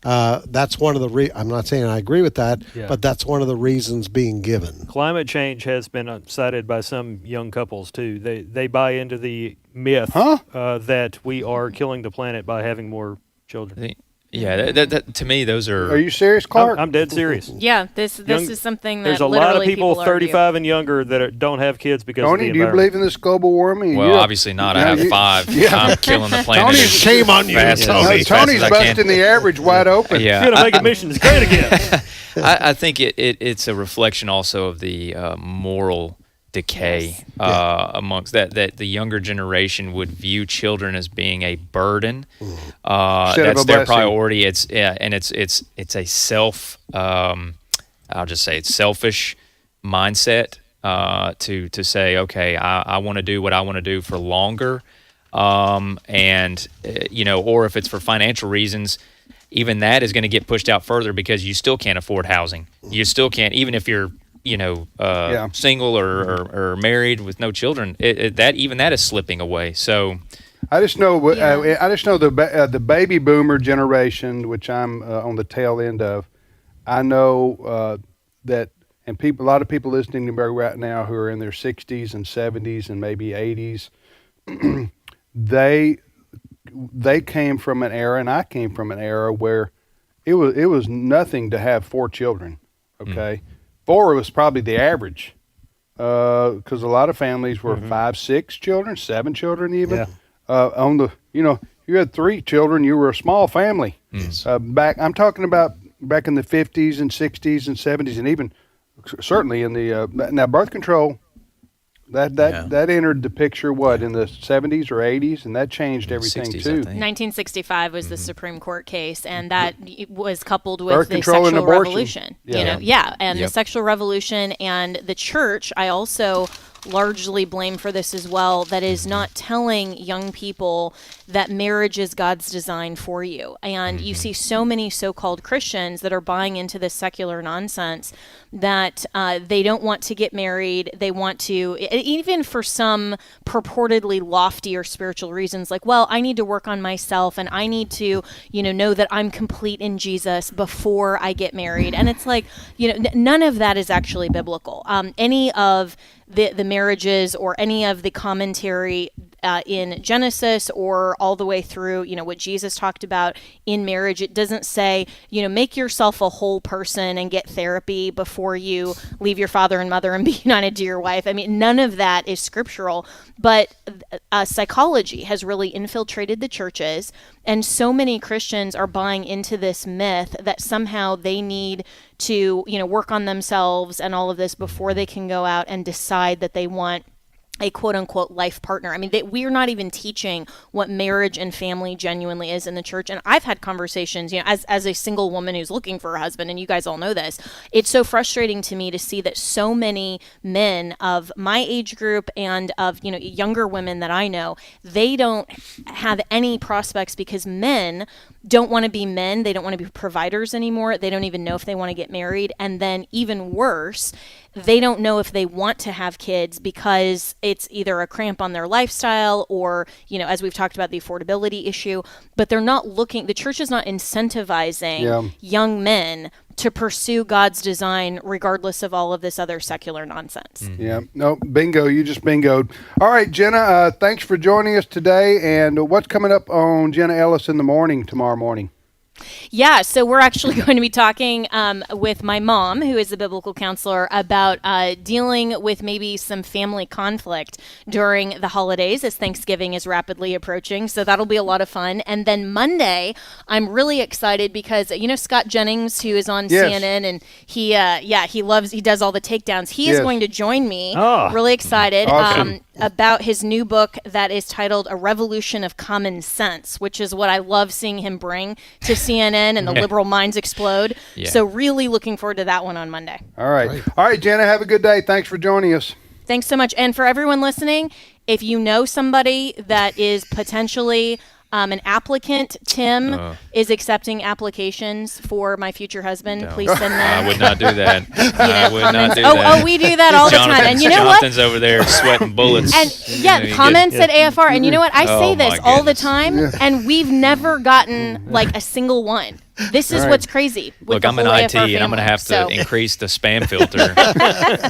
That's one of the I'm not saying I agree with that, but that's one of the reasons being given. Climate change has been cited by some young couples too. They buy into the myth that we are killing the planet by having more children. Yeah, that to me, those are. Are you serious, Clark? I'm dead serious. Yeah, this is something that there's a lot of people 35 and younger that don't have kids because Tony, of the do you believe in this global warming? Well, obviously not. I have 5. I'm killing the planet. Tony's shame on you. Tony's busting the average wide open. Yeah, you're gonna make emissions great again. I think it's a reflection also of the moral decay amongst that the younger generation would view children as being a burden. That's their priority. It's a I'll just say it's selfish mindset to say, okay, I want to do what I want to do for longer, and or if it's for financial reasons, even that is going to get pushed out further because you still can't afford housing. You still can't, even if you're single or married with no children, that is slipping away. So I just know the baby boomer generation, which I'm on the tail end of. I know that, and a lot of people listening to me right now who are in their 60s and 70s and maybe 80s, they came from an era, and I came from an era where it was nothing to have 4 children. Okay. 4 was probably the average, because a lot of families were 5, 6 children, 7 children even. Yeah. You had 3 children, you were a small family. I'm talking about back in the 50s and 60s and 70s, and even certainly in the now birth control. That entered the picture in the 70s or 80s, and that changed everything 60s, too. 1965 was the Supreme Court case, and that was coupled with the sexual revolution. The sexual revolution, and the church. I also largely blame for this as well, that is not telling young people that marriage is God's design for you. And you see so many so-called Christians that are buying into this secular nonsense that they don't want to get married. They want to, even for some purportedly lofty or spiritual reasons, like, well, I need to work on myself and I need to, know that I'm complete in Jesus before I get married. And it's like, none of that is actually biblical. Any of the marriages or any of the commentary in Genesis or all the way through, what Jesus talked about in marriage, it doesn't say, make yourself a whole person and get therapy before you leave your father and mother and be united to your wife. I mean, none of that is scriptural, but psychology has really infiltrated the churches, and so many Christians are buying into this myth that somehow they need to, work on themselves and all of this before they can go out and decide that they want a quote-unquote life partner. I mean, we're not even teaching what marriage and family genuinely is in the church. And I've had conversations, as a single woman who's looking for a husband, and you guys all know this, it's so frustrating to me to see that so many men of my age group and of, younger women that I know, they don't have any prospects because men don't want to be men. They don't want to be providers anymore. They don't even know if they want to get married. And then even worse, they don't know if they want to have kids because it's either a cramp on their lifestyle or, as we've talked about, the affordability issue, but they're not looking, the church is not incentivizing young men to pursue God's design regardless of all of this other secular nonsense. Yeah, no, bingo, you just bingoed. All right, Jenna, thanks for joining us today. And what's coming up on Jenna Ellis in the morning tomorrow morning? Yeah, so we're actually going to be talking with my mom, who is a biblical counselor, about dealing with maybe some family conflict during the holidays as Thanksgiving is rapidly approaching. So that'll be a lot of fun. And then Monday, I'm really excited because, Scott Jennings, who is on CNN, and he does all the takedowns. He is going to join me. Oh, really excited. Awesome. About his new book that is titled A Revolution of Common Sense, which is what I love seeing him bring to CNN and the liberal minds explode. Yeah. So really looking forward to that one on Monday. All right. All right, Jenna, have a good day. Thanks for joining us. Thanks so much. And for everyone listening, if you know somebody that is potentially an applicant, Tim is accepting applications for my future husband. Please send them. I would not do that. I would not do that. Oh, we do that all the time. And you know Jonathan's over there sweating bullets. And comments at AFR. And you know what? I say this all the time, and we've never gotten like a single one. This is what's crazy. Look, I'm in IT, and I'm going to have to increase the spam filter.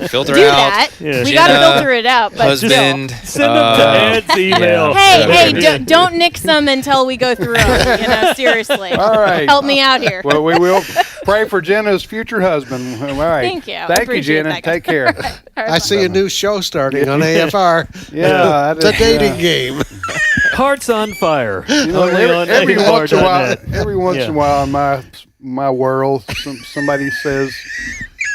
Filter do out. That. Yeah, we got to filter it out. But husband. Send them to Ed's email. Yeah. Hey, don't nix them until we go through them. Seriously. All right. Help me out here. Well, we will pray for Jenna's future husband. All right. Thank you. Thank you, Jenna. Take care. I see a new show starting on AFR. Yeah. It's a dating game. Hearts on Fire. Every once in a while in my world, somebody says,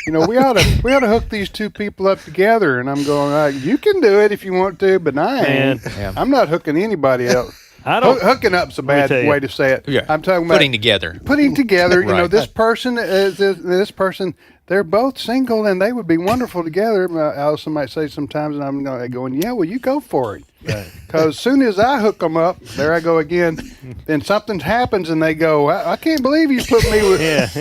we ought to hook these two people up together, and I'm going, you can do it if you want to, but I ain't. I'm not hooking anybody else. Hooking up's a bad way to say it. Yeah. I'm talking about putting together. Right. This person, this person. They're both single, and they would be wonderful together. Allison might say sometimes, and I'm going, yeah, well, you go for it. Because as soon as I hook them up, there I go again, then something happens, and they go, I can't believe you put me with,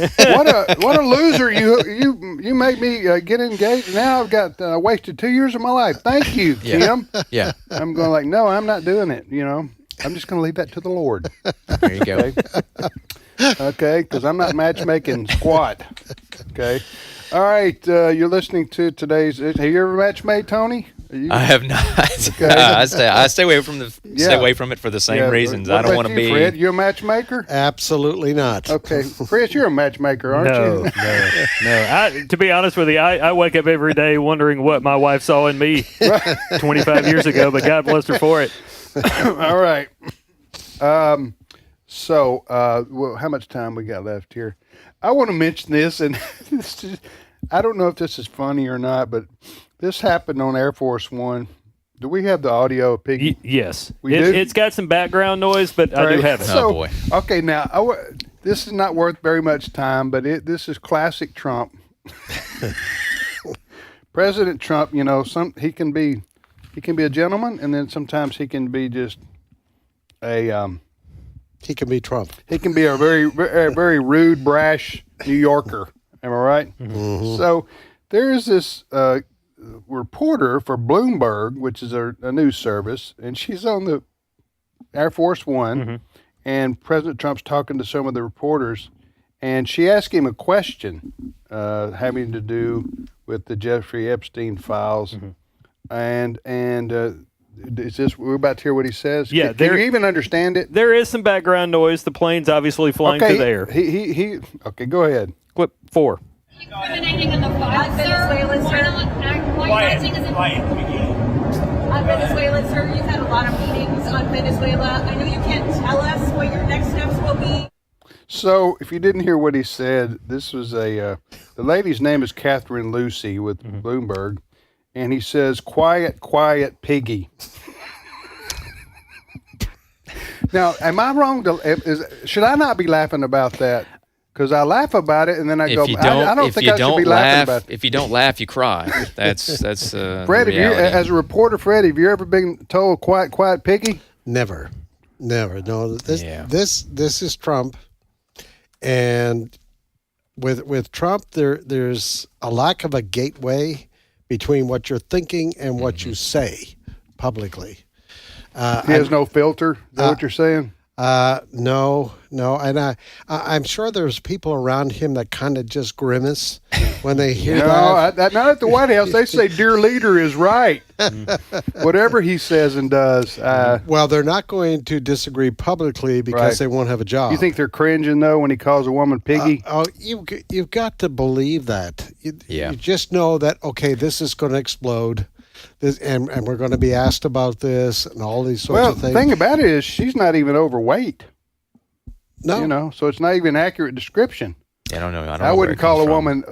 what a loser, you made me get engaged. Now I've got wasted 2 years of my life. Thank you, Tim. Yeah. I'm going like, no, I'm not doing it, I'm just going to leave that to the Lord. There you go. Okay, because I'm not matchmaking squat. Okay. All right, you're listening to today's. Have you ever matchmade, Tony? I have not. Okay. I stay away from it for the same reasons. I don't want to be. Fred, you a matchmaker? Absolutely not. Okay, Chris, you're a matchmaker, aren't you? No. To be honest with you, I wake up every day wondering what my wife saw in me 25 years ago, but God bless her for it. All right. So, how much time we got left here? I want to mention this, and I don't know if this is funny or not, but this happened on Air Force One. Do we have the audio, Piggy? Yes. Do? It's got some background noise, but I do have it. So, oh, boy. Okay, now, this is not worth very much time, but this is classic Trump. President Trump, he can be a gentleman, and then sometimes he can be just a... He can be Trump. He can be a very rude, brash New Yorker. Am I right? Mm-hmm. So there's this reporter for Bloomberg, which is a news service, and she's on the Air Force One, and President Trump's talking to some of the reporters, and she asked him a question having to do with the Jeffrey Epstein files, and is this? We're about to hear what he says. Yeah, can you even understand it? There is some background noise. The plane's obviously flying through the air. He. Okay, go ahead. Clip 4. Discriminating in the files, Venezuela, sir. On Venezuela, sir. You've had a lot of meetings on Venezuela. I know you can't tell us what your next steps will be. So, if you didn't hear what he said, this was the lady's name is Catherine Lucy with Bloomberg. And he says, quiet, piggy. Now, am I wrong? Should I not be laughing about that? Because I laugh about it, and then I go, I don't think I should be laughing about it. If you don't laugh, you cry. That's Fred, as a reporter, Fred, have you ever been told quiet, piggy? Never. No, this is Trump. And with Trump, there's a lack of a gateway between what you're thinking and what you say publicly. He has no filter? Is that what you're saying? No, and I'm sure there's people around him that kind of just grimace when they hear that. No, not at the White House. They say, "Dear leader is right." Whatever he says and does. Well, they're not going to disagree publicly because they won't have a job. You think they're cringing though when he calls a woman piggy? You've got to believe that. You just know that this is going to explode. And we're going to be asked about this and all these sorts of things. Well, the thing about it is she's not even overweight. No. So it's not even an accurate description. I don't know. I wouldn't call a woman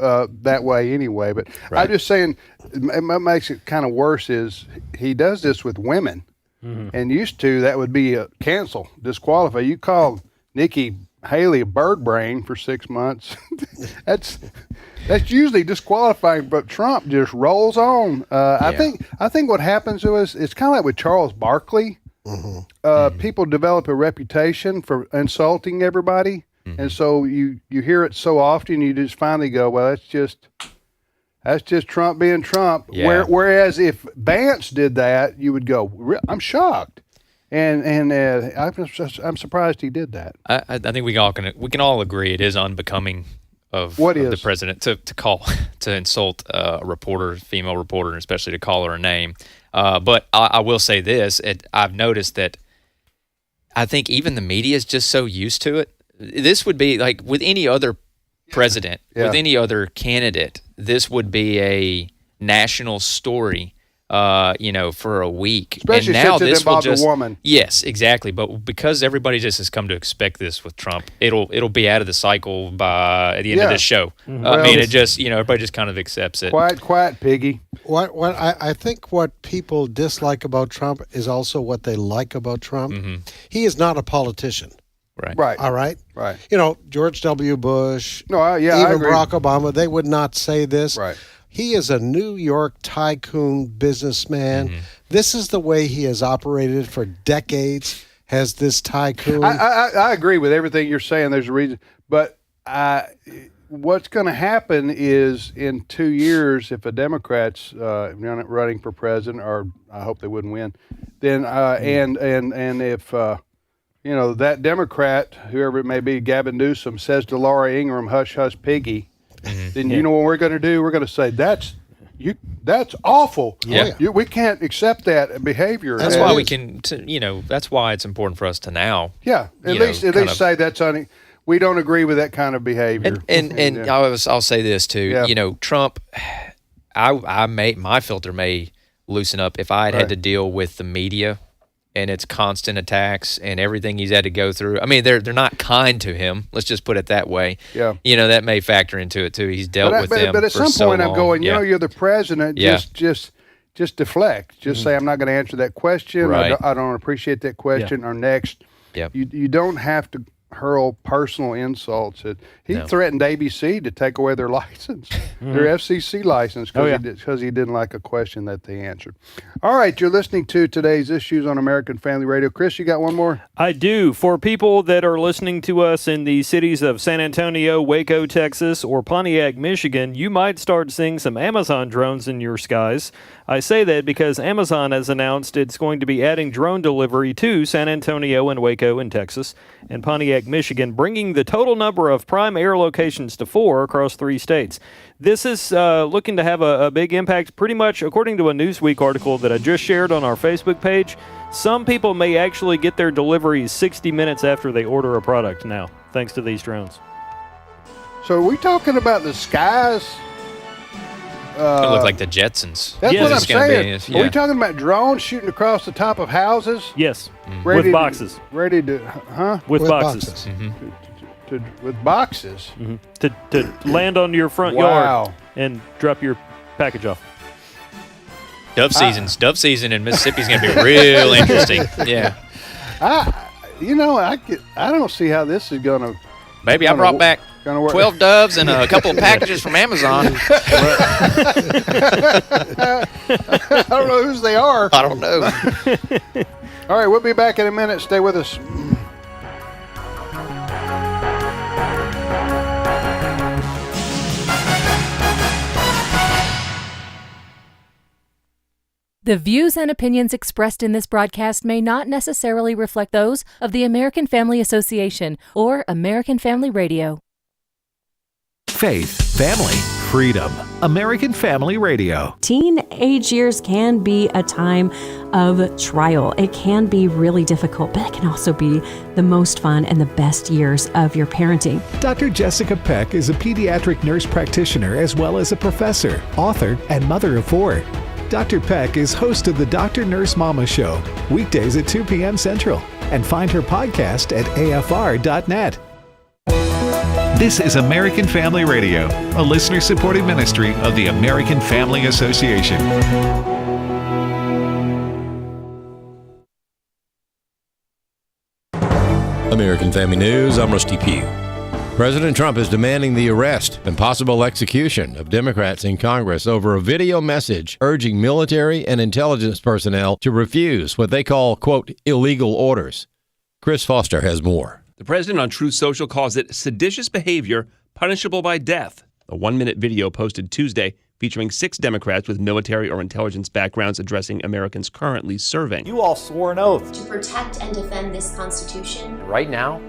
that way anyway. But I'm just saying, what makes it kind of worse is he does this with women. Mm-hmm. And used to, that would be a cancel, disqualify. You call Nikki Haley a bird brain for 6 months. That's usually disqualifying, but Trump just rolls on. I think what happens to us, it's kind of like with Charles Barkley. Mm-hmm. People develop a reputation for insulting everybody, and so you hear it so often, you just finally go, well, that's just Trump being Trump. Yeah. Whereas if Vance did that, you would go, I'm shocked. And I'm surprised he did that. I think we can all agree it is unbecoming of the president to insult a reporter, female reporter, and especially to call her a name. But I will say this: I've noticed that I think even the media is just so used to it. This would be like with any other president, with any other candidate. This would be a national story. For a week. Especially and now since it involves a woman. Yes, exactly. But because everybody just has come to expect this with Trump, it'll be out of the cycle by the end of this show. Mm-hmm. It just everybody just kind of accepts it. Quiet, piggy. What I think what people dislike about Trump is also what they like about Trump. Mm-hmm. He is not a politician. Right. All right. Right. George W. Bush. I even agree. Barack Obama. They would not say this. Right. He is a New York tycoon businessman. Mm-hmm. This is the way he has operated for decades. Has this tycoon? I agree with everything you're saying. There's a reason, but what's going to happen is in 2 years, if a Democrat's running for president, or I hope they wouldn't win, then and if that Democrat, whoever it may be, Gavin Newsom, says to Laura Ingraham, "Hush, hush, piggy." Then you know what we're going to do? We're going to say that's awful. Yeah. We can't accept that behavior. That's why we can. That's why it's important for us to now. Yeah, at least say that's we don't agree with that kind of behavior. And I'll say this too. Yeah. Trump. My filter may loosen up if I had to deal with the media and its constant attacks and everything he's had to go through. I mean, they're not kind to him. Let's just put it that way. Yeah. That may factor into it too. He's dealt with them. But at for some point, I'm going. You're the president. Yeah. Just deflect. Just say I'm not going to answer that question. Right. I don't appreciate that question. Or next. Yeah. You don't have to hurl personal insults. He threatened ABC to take away their license, their FCC license, because he didn't like a question that they answered. All right, you're listening to today's Issues on American Family Radio. Chris, you got one more? I do. For people that are listening to us in the cities of San Antonio, Waco, Texas, or Pontiac, Michigan, you might start seeing some Amazon drones in your skies. I say that because Amazon has announced it's going to be adding drone delivery to San Antonio and Waco in Texas and Pontiac, Michigan, bringing the total number of prime air locations to 4 across 3 states. This is looking to have a big impact, pretty much according to a Newsweek article that I just shared on our Facebook page. Some people may actually get their deliveries 60 minutes after they order a product now, thanks to these drones. So are we talking about the skies? It look like the Jetsons. That's what I'm saying. Are we talking about drones shooting across the top of houses? Yes, with boxes. Ready to, With boxes. With boxes? Mm-hmm. To land on your front yard and drop your package off. Dove season in Mississippi is going to be real interesting. Yeah. I don't see how this is going to. Maybe I brought back 12 doves and a couple of packages from Amazon. I don't know whose they are. I don't know. All right, we'll be back in a minute. Stay with us. The views and opinions expressed in this broadcast may not necessarily reflect those of the American Family Association or American Family Radio. Faith, family, freedom. American Family Radio. Teenage years can be a time of trial. It can be really difficult, but it can also be the most fun and the best years of your parenting. Dr. Jessica Peck is a pediatric nurse practitioner as well as a professor, author, and mother of 4. Dr. Peck is host of the Dr. Nurse Mama Show, weekdays at 2 p.m. Central, and find her podcast at afr.net. This is American Family Radio, a listener-supported ministry of the American Family Association. American Family News, I'm Rusty Pugh. President Trump is demanding the arrest and possible execution of Democrats in Congress over a video message urging military and intelligence personnel to refuse what they call, quote, illegal orders. Chris Foster has more. The president on Truth Social calls it seditious behavior punishable by death. A 1-minute video posted Tuesday featuring 6 Democrats with military or intelligence backgrounds addressing Americans currently serving. You all swore an oath to protect and defend this Constitution. Right now,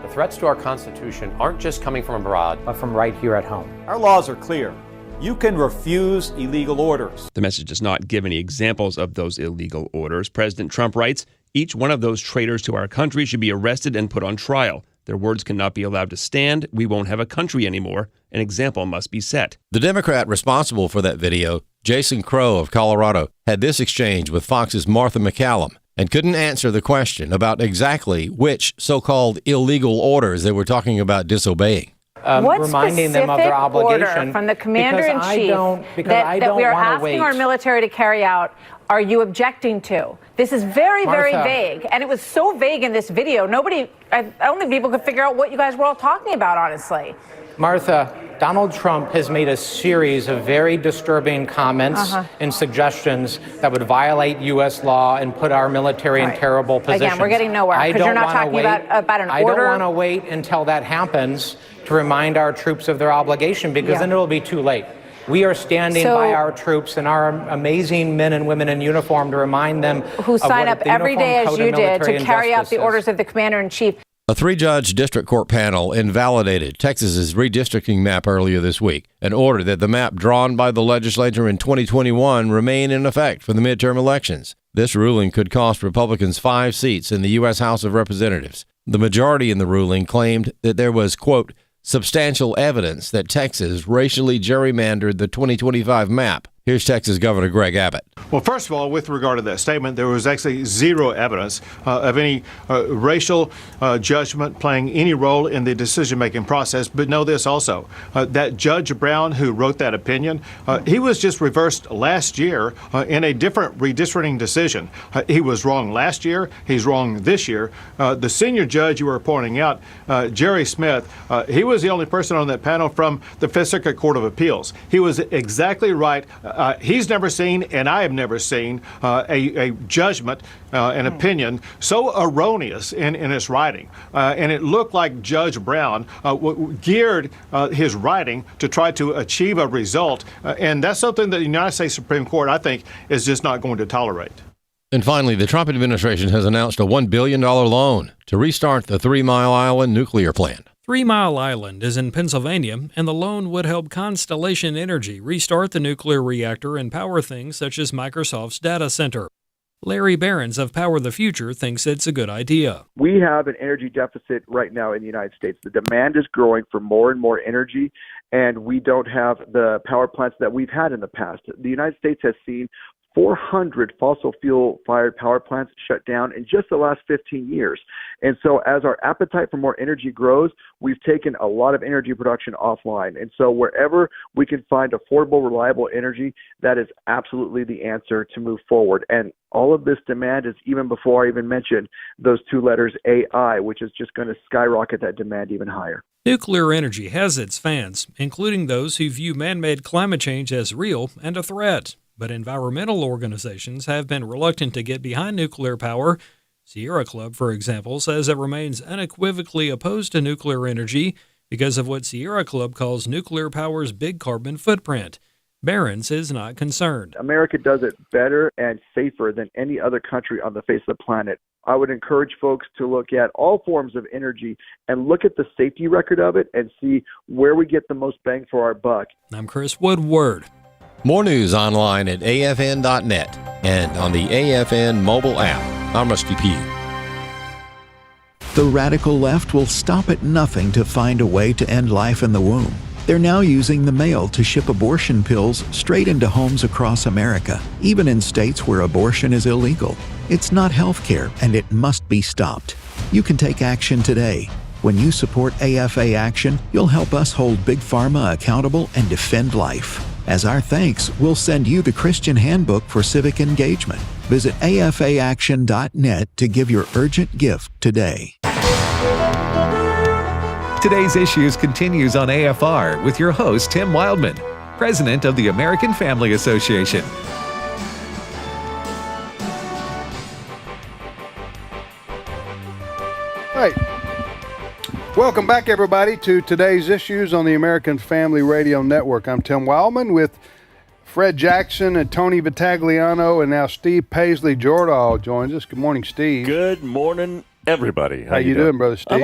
the threats to our Constitution aren't just coming from abroad, but from right here at home. Our laws are clear. You can refuse illegal orders. The message does not give any examples of those illegal orders. President Trump writes, each one of those traitors to our country should be arrested and put on trial. Their words cannot be allowed to stand. We won't have a country anymore. An example must be set. The Democrat responsible for that video, Jason Crow of Colorado, had this exchange with Fox's Martha McCallum and couldn't answer the question about exactly which so-called illegal orders they were talking about disobeying. What reminding them of their obligation order from the commander-in-chief that we are asking our military to carry out are you objecting to? This is very, very vague. And it was so vague in this video. I don't think people could figure out what you guys were all talking about, honestly. Martha, Donald Trump has made a series of very disturbing comments and suggestions that would violate U.S. law and put our military in terrible positions. Again, we're getting nowhere because you're not talking about an order. I don't want to wait until that happens to remind our troops of their obligation because then it'll be too late. We are standing by our troops and our amazing men and women in uniform to remind them who sign up every day as you did to carry out the orders of the commander-in-chief. A 3-judge district court panel invalidated Texas's redistricting map earlier this week and ordered that the map drawn by the legislature in 2021 remain in effect for the midterm elections. This ruling could cost Republicans 5 seats in the U.S. House of Representatives. The majority in the ruling claimed that there was, quote, substantial evidence that Texas racially gerrymandered the 2025 map. Here's Texas Governor Greg Abbott. Well, first of all, with regard to that statement, there was actually zero evidence of any racial judgment playing any role in the decision-making process. But know this also, that Judge Brown, who wrote that opinion, he was just reversed last year in a different redistricting decision. He was wrong last year. He's wrong this year. The senior judge you were pointing out, Jerry Smith, he was the only person on that panel from the Fifth Circuit Court of Appeals. He was exactly right. He's never seen, and I have never seen, a judgment, an opinion so erroneous in its writing. And it looked like Judge Brown geared his writing to try to achieve a result. And that's something that the United States Supreme Court, I think, is just not going to tolerate. And finally, the Trump administration has announced a $1 billion loan to restart the 3 Mile Island nuclear plant. 3 Mile Island is in Pennsylvania, and the loan would help Constellation Energy restart the nuclear reactor and power things such as Microsoft's data center. Larry Behrens of Power the Future thinks it's a good idea. We have an energy deficit right now in the United States. The demand is growing for more and more energy, and we don't have the power plants that we've had in the past. The United States has seen 400 fossil fuel-fired power plants shut down in just the last 15 years. And so as our appetite for more energy grows, we've taken a lot of energy production offline. And so wherever we can find affordable, reliable energy, that is absolutely the answer to move forward. And all of this demand is even before I even mention those 2 letters AI, which is just going to skyrocket that demand even higher. Nuclear energy has its fans, including those who view man-made climate change as real and a threat. But environmental organizations have been reluctant to get behind nuclear power. Sierra Club, for example, says it remains unequivocally opposed to nuclear energy because of what Sierra Club calls nuclear power's big carbon footprint. Behrens is not concerned. America does it better and safer than any other country on the face of the planet. I would encourage folks to look at all forms of energy and look at the safety record of it and see where we get the most bang for our buck. I'm Chris Woodward. More news online at afn.net and on the AFN mobile app. I'm Rusty Pugh. The radical left will stop at nothing to find a way to end life in the womb. They're now using the mail to ship abortion pills straight into homes across America, even in states where abortion is illegal. It's not health care, and it must be stopped. You can take action today. When you support AFA Action, you'll help us hold Big Pharma accountable and defend life. As our thanks, we'll send you the Christian Handbook for Civic Engagement. Visit afaaction.net to give your urgent gift today. Today's Issues continues on AFR with your host, Tim Wildmon, President of the American Family Association. Hey, welcome back, everybody, to today's Issues on the American Family Radio Network. I'm Tim Wildmon with Fred Jackson and Tony Vitagliano, and now Steve Paisley-Jordahl joins us. Good morning, Steve. Good morning, everybody. How you doing, Brother Steve?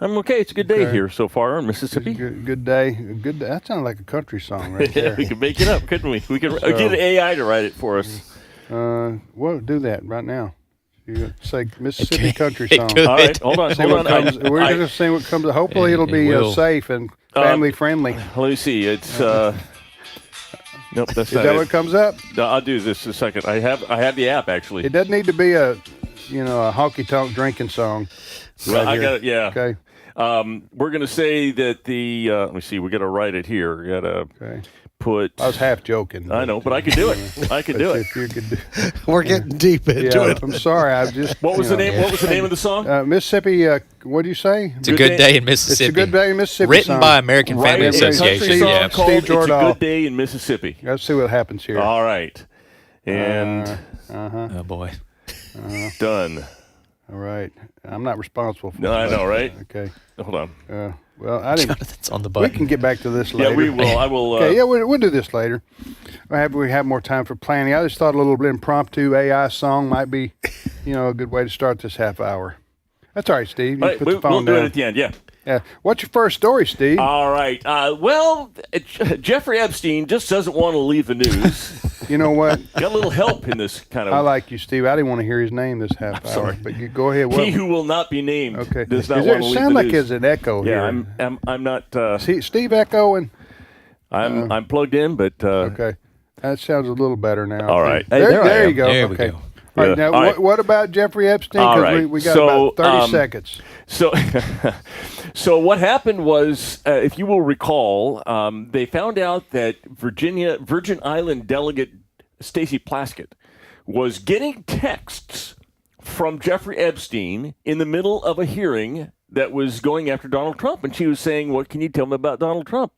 I'm okay. It's a good day here so far in Mississippi. Good day. Good day. That sounded like a country song right there. We could make it up, couldn't we? We could get an AI to write it for us. We'll do that right now. You say Mississippi country song. All right, hold on. We're going to see what comes. Hopefully, it'll be safe and family friendly. Let me see. It's nope. That's Is that what comes up? No, I'll do this in a second. I have the app actually. It doesn't need to be a honky tonk drinking song. Well, I got it. Yeah. Okay. We're going to say that the. Let me see. We got to write it here. We got to put. I was half joking. I know, but I could do it. I could do it. If you could We're getting deep into it. I'm sorry. I just. What was the name? What was the name of the song? Mississippi. What do you say? It's a good day in Mississippi. It's a good day in Mississippi. Written by American Family Association. Yeah. Called It's a Good Day in Mississippi. Let's see what happens here. All right. And oh boy. Done. All right. I'm not responsible for No, I know, right? Okay. Hold on. Well, I didn't. Jonathan's on the button. We can get back to this later. Yeah, we will. I will. Okay, we'll do this later. We have more time for planning. I just thought a little impromptu AI song might be, a good way to start this half hour. That's all right, Steve. You put the phone we'll do down. it at the end, yeah. Yeah. What's your first story, Steve? All right. Jeffrey Epstein just doesn't want to leave the news. You know what? Got a little help in this kind of. I like you, Steve. I didn't want to hear his name this half hour. Sorry, but you go ahead. He who will not be named. Okay. Does not want to leave sound the like news. there's an echo here. Yeah, I'm not. Steve echoing. I'm plugged in, but. Okay. That sounds a little better now. All right. There you go. There okay. we go. All right. Now, what about Jeffrey Epstein? All Because right. we got about 30 seconds. So what happened was, if you will recall, they found out that Virgin Island delegate Stacey Plaskett was getting texts from Jeffrey Epstein in the middle of a hearing that was going after Donald Trump. And she was saying, what can you tell me about Donald Trump?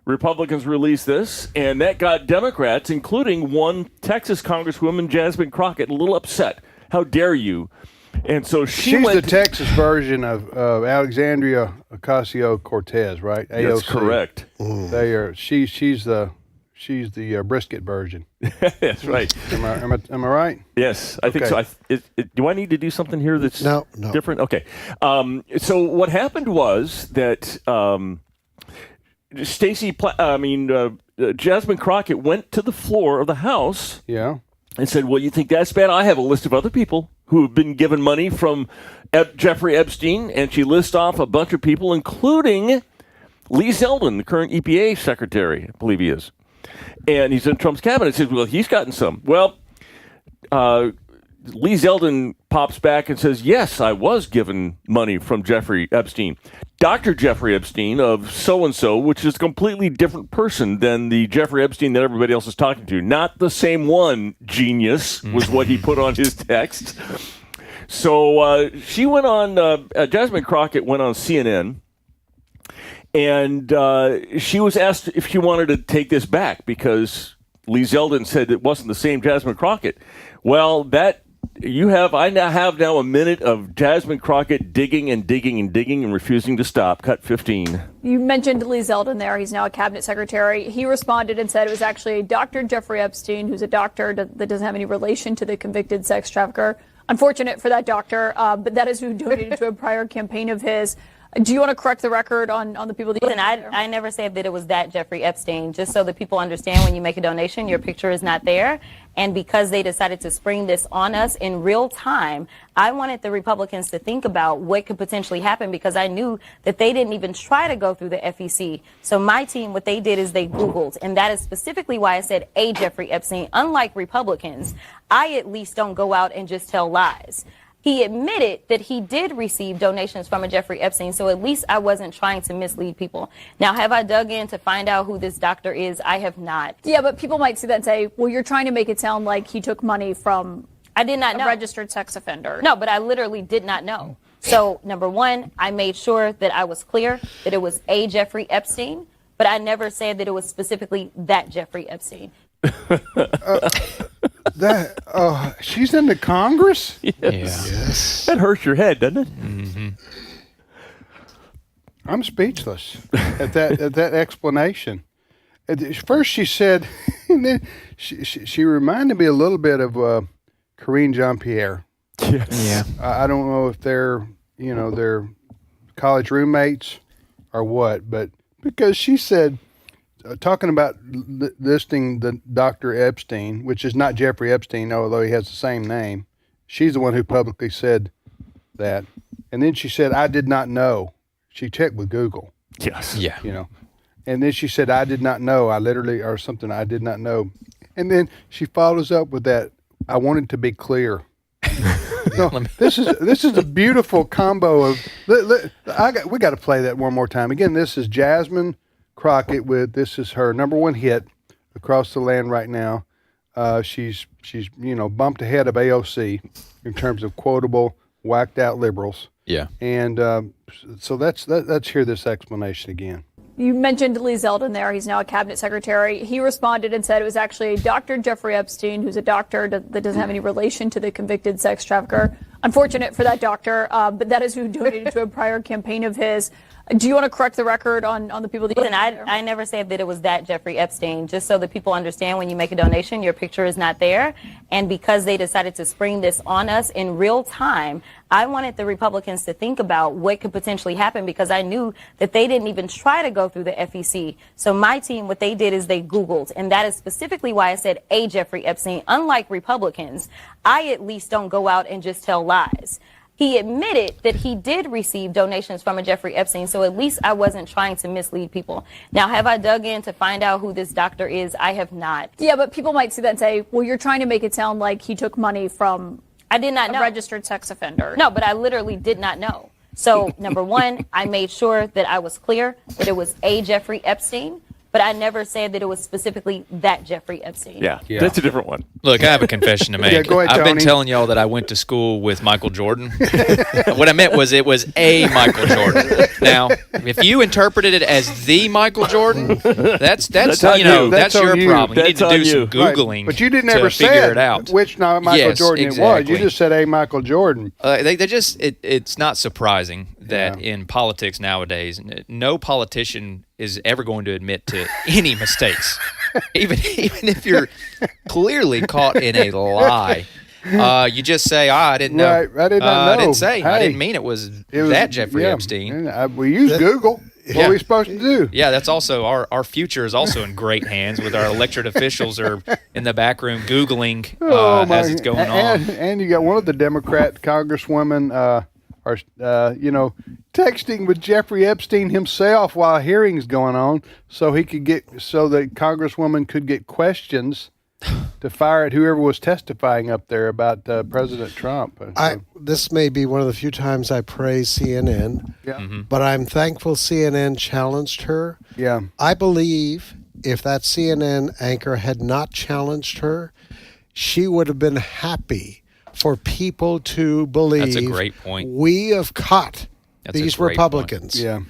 Republicans released this, and that got Democrats, including one Texas Congresswoman, Jasmine Crockett, a little upset. How dare you? And so she's the Texas version of Alexandria Ocasio-Cortez, right? AOC. That's correct. They are. She's the brisket version. That's right. Am I right? Yes, I think so. Do I need to do something here that's no. different? Okay. So what happened was that Jasmine Crockett went to the floor of the House. Yeah. And said, well, you think that's bad? I have a list of other people who have been given money from Jeffrey Epstein, and she lists off a bunch of people, including Lee Zeldin, the current EPA secretary, I believe he is. And he's in Trump's cabinet. Says, well, he's gotten some. Well, Lee Zeldin pops back and says, yes, I was given money from Jeffrey Epstein. Dr. Jeffrey Epstein of so-and-so, which is a completely different person than the Jeffrey Epstein that everybody else is talking to. Not the same one, genius, was what he put on his text. So she went on, Jasmine Crockett went on CNN, and she was asked if she wanted to take this back because Lee Zeldin said it wasn't the same Jasmine Crockett. Well, that I now have a minute of Jasmine Crockett digging and digging and digging and refusing to stop. Cut 15. You mentioned Lee Zeldin there. He's now a cabinet secretary. He responded and said it was actually Dr. Jeffrey Epstein, who's a doctor that doesn't have any relation to the convicted sex trafficker. Unfortunate for that doctor, but that is who donated to a prior campaign of his. Do you want to correct the record on the people that... Listen, I never said that it was that Jeffrey Epstein. Just so that people understand, when you make a donation, your picture is not there. And because they decided to spring this on us in real time, I wanted the Republicans to think about what could potentially happen, because I knew that they didn't even try to go through the FEC. So my team, what they did is they Googled. And that is specifically why I said a Jeffrey Epstein. Unlike Republicans, I at least don't go out and just tell lies. He admitted that he did receive donations from a Jeffrey Epstein, so at least I wasn't trying to mislead people. Now, have I dug in to find out who this doctor is? I have not. Yeah, but people might see that and say, well, you're trying to make it sound like he took money from I did not know. A registered sex offender. No, but I literally did not know. So, number one, I made sure that I was clear that it was a Jeffrey Epstein, but I never said that it was specifically that Jeffrey Epstein. She's in the Congress? Yes. That hurts your head, doesn't it? Mm-hmm. I'm speechless at that explanation. At first she said, and then she reminded me a little bit of Karine Jean-Pierre. Yes. Yeah. I don't know if they're college roommates or what, but because she said, talking about listing the Dr. Epstein, which is not Jeffrey Epstein, although he has the same name. She's the one who publicly said that. And then she said, I did not know. She checked with Google. Yes. Yeah. And then she said, I did not know. I did not know. And then she follows up with that, I wanted to be clear. No, this is a beautiful combo of, we got to play that one more time. Again, this is Jasmine Crockett this is her number one hit across the land right now. She's bumped ahead of AOC in terms of quotable, whacked out liberals. Yeah. And so let's hear this explanation again. You mentioned Lee Zeldin there. He's now a cabinet secretary. He responded and said it was actually Dr. Jeffrey Epstein, who's a doctor that doesn't have any relation to the convicted sex trafficker. Unfortunate for that doctor, but that is who donated to a prior campaign of his. Do you want to correct the record on the people that... Listen, I never said that it was that Jeffrey Epstein. Just so that people understand, when you make a donation, your picture is not there. And because they decided to spring this on us in real time, I wanted the Republicans to think about what could potentially happen, because I knew that they didn't even try to go through the FEC. So my team, what they did is they Googled. And that is specifically why I said a Jeffrey Epstein. Unlike Republicans, I at least don't go out and just tell lies. He admitted that he did receive donations from a Jeffrey Epstein, so at least I wasn't trying to mislead people. Now, have I dug in to find out who this doctor is? I have not. Yeah, but people might see that and say, well, you're trying to make it sound like he took money from I did not know. A registered sex offender. No, but I literally did not know. So, number one, I made sure that I was clear that it was a Jeffrey Epstein, but I never said that it was specifically that Jeffrey Epstein. Yeah, that's a different one. Look, I have a confession to make. Yeah, go ahead, I've been Tony. telling y'all that I went to school with Michael Jordan. What I meant was it was a Michael Jordan. Now, if you interpreted it as the Michael Jordan, that's That's your problem. You need to do some Right. Googling But you didn't to ever figure say it out. which Michael Yes, Jordan it was. exactly. You just said a Michael Jordan. It's not surprising that in politics nowadays, no politician is ever going to admit to any mistakes, even if you're clearly caught in a lie. You just say, I didn't know. Right, I did not know. I didn't say. I Hey, didn't mean it was that Jeffrey Epstein. We use Google. What are we supposed to do? Yeah, that's also our future is also in great hands with our elected officials are in the back room Googling as it's going on. And you got one of the Democrat congresswomen texting with Jeffrey Epstein himself while hearings going on, so the congresswoman could get questions to fire at whoever was testifying up there about President Trump. This may be one of the few times I praise CNN, but I'm thankful CNN challenged her. Yeah. I believe if that CNN anchor had not challenged her, she would have been happy for people to believe That's a great point. we have caught That's a these great Republicans. Yeah.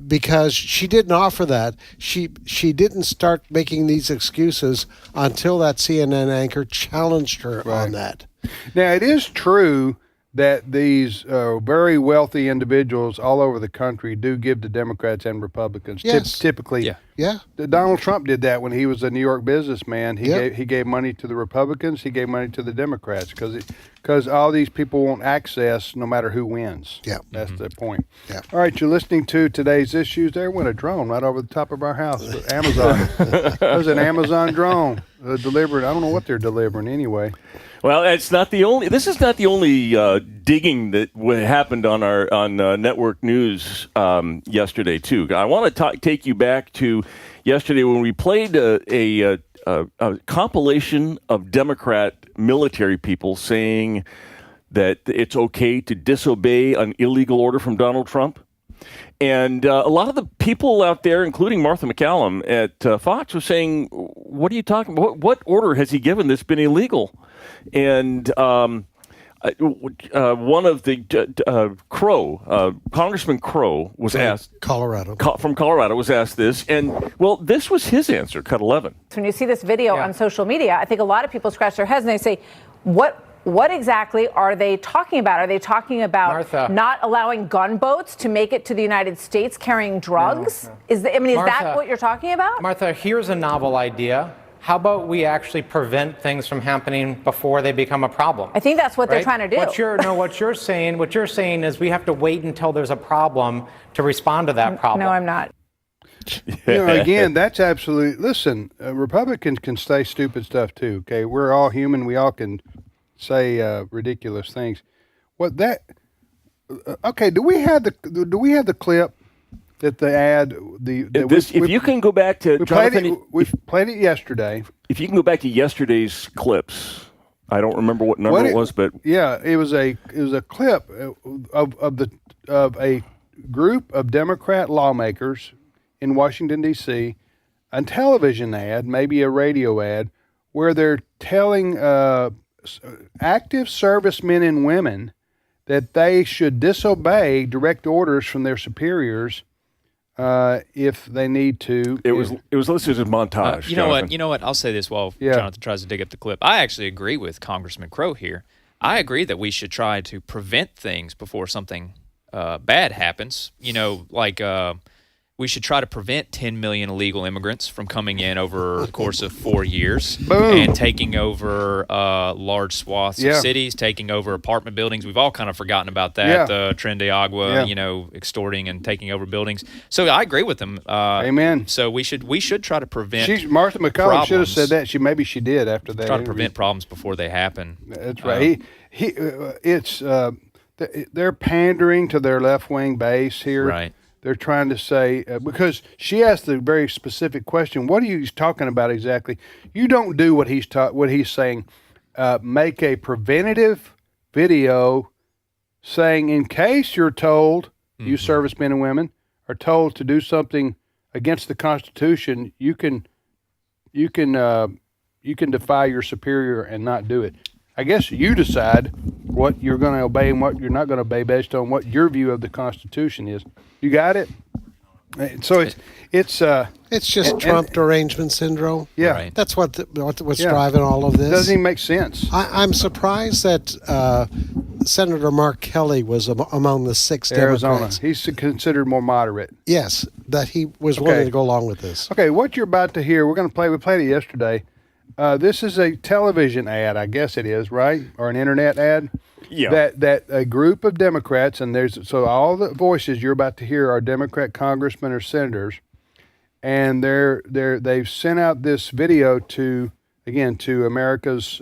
Because she didn't offer that. She didn't start making these excuses until that CNN anchor challenged her on that. Now, it is true that these very wealthy individuals all over the country do give to Democrats and Republicans. Yes. Typically. Yeah. Donald Trump did that when he was a New York businessman. He gave money to the Republicans. He gave money to the Democrats because all these people want access no matter who wins. Yeah. That's the point. Yeah. All right, you're listening to today's issues. There went a drone right over the top of our house. Amazon. There's an Amazon drone delivered. I don't know what they're delivering anyway. Well, it's not the only. This is not the only digging that happened on network news yesterday too. I want to take you back to yesterday when we played a compilation of Democrat military people saying that it's okay to disobey an illegal order from Donald Trump. And a lot of the people out there, including Martha McCallum at Fox, were saying, "What are you talking about? What order has he given that's been illegal?" And one of the Congressman Crow was asked, from Colorado was asked this, and well, this was his answer. Cut 11. When you see this video on social media, I think a lot of people scratch their heads and they say, What exactly are they talking about? Are they talking about Martha. not allowing gunboats to make it to the United States carrying drugs? No. Is that Martha, what you're talking about? Martha, here's a novel idea. How about we actually prevent things from happening before they become a problem? I think that's what they're trying to do. What you're saying is we have to wait until there's a problem to respond to that problem. No, I'm not. Again, that's absolute. Listen, Republicans can say stupid stuff too. Okay, we're all human. We all can say ridiculous things. Okay, do we have the clip that the ad if you can go back to we played it yesterday. If you can go back to yesterday's clips, I don't remember what number it was, but yeah, it was a clip of a group of Democrat lawmakers in Washington D.C. a television ad, maybe a radio ad, where they're telling active servicemen and women that they should disobey direct orders from their superiors if they need to. It was listed as a montage. You know what? I'll say this while Jonathan tries to dig up the clip. I actually agree with Congressman Crow here. I agree that we should try to prevent things before something bad happens. We should try to prevent 10 million illegal immigrants from coming in over the course of 4 years and taking over large swaths of cities, taking over apartment buildings. We've all kind of forgotten about that. The Tren de Agua, extorting and taking over buildings. So I agree with them. Amen. So we should try to prevent. Martha McCallum should have said that. Maybe she did after that. Try to prevent problems before they happen. That's right. They're pandering to their left wing base here. Right. They're trying to say, because she asked the very specific question, what are you talking about exactly? You don't do what he's saying. Make a preventative video saying, in case you're told, you servicemen and women are told to do something against the Constitution, you can defy your superior and not do it. I guess you decide what you're going to obey and what you're not going to obey based on what your view of the Constitution is. You got it? So it's just Trump derangement syndrome. Yeah, right. That's what's driving all of this. Doesn't even make sense. I'm surprised that Senator Mark Kelly was among the 6 Arizona. Democrats. He's considered more moderate. Yes, that he was willing to go along with this. Okay, what you're about to hear, we played it yesterday. This is a television ad, I guess it is, right? Or an internet ad? Yeah. That a group of Democrats, and so all the voices you're about to hear are Democrat congressmen or senators, and they've sent out this video to America's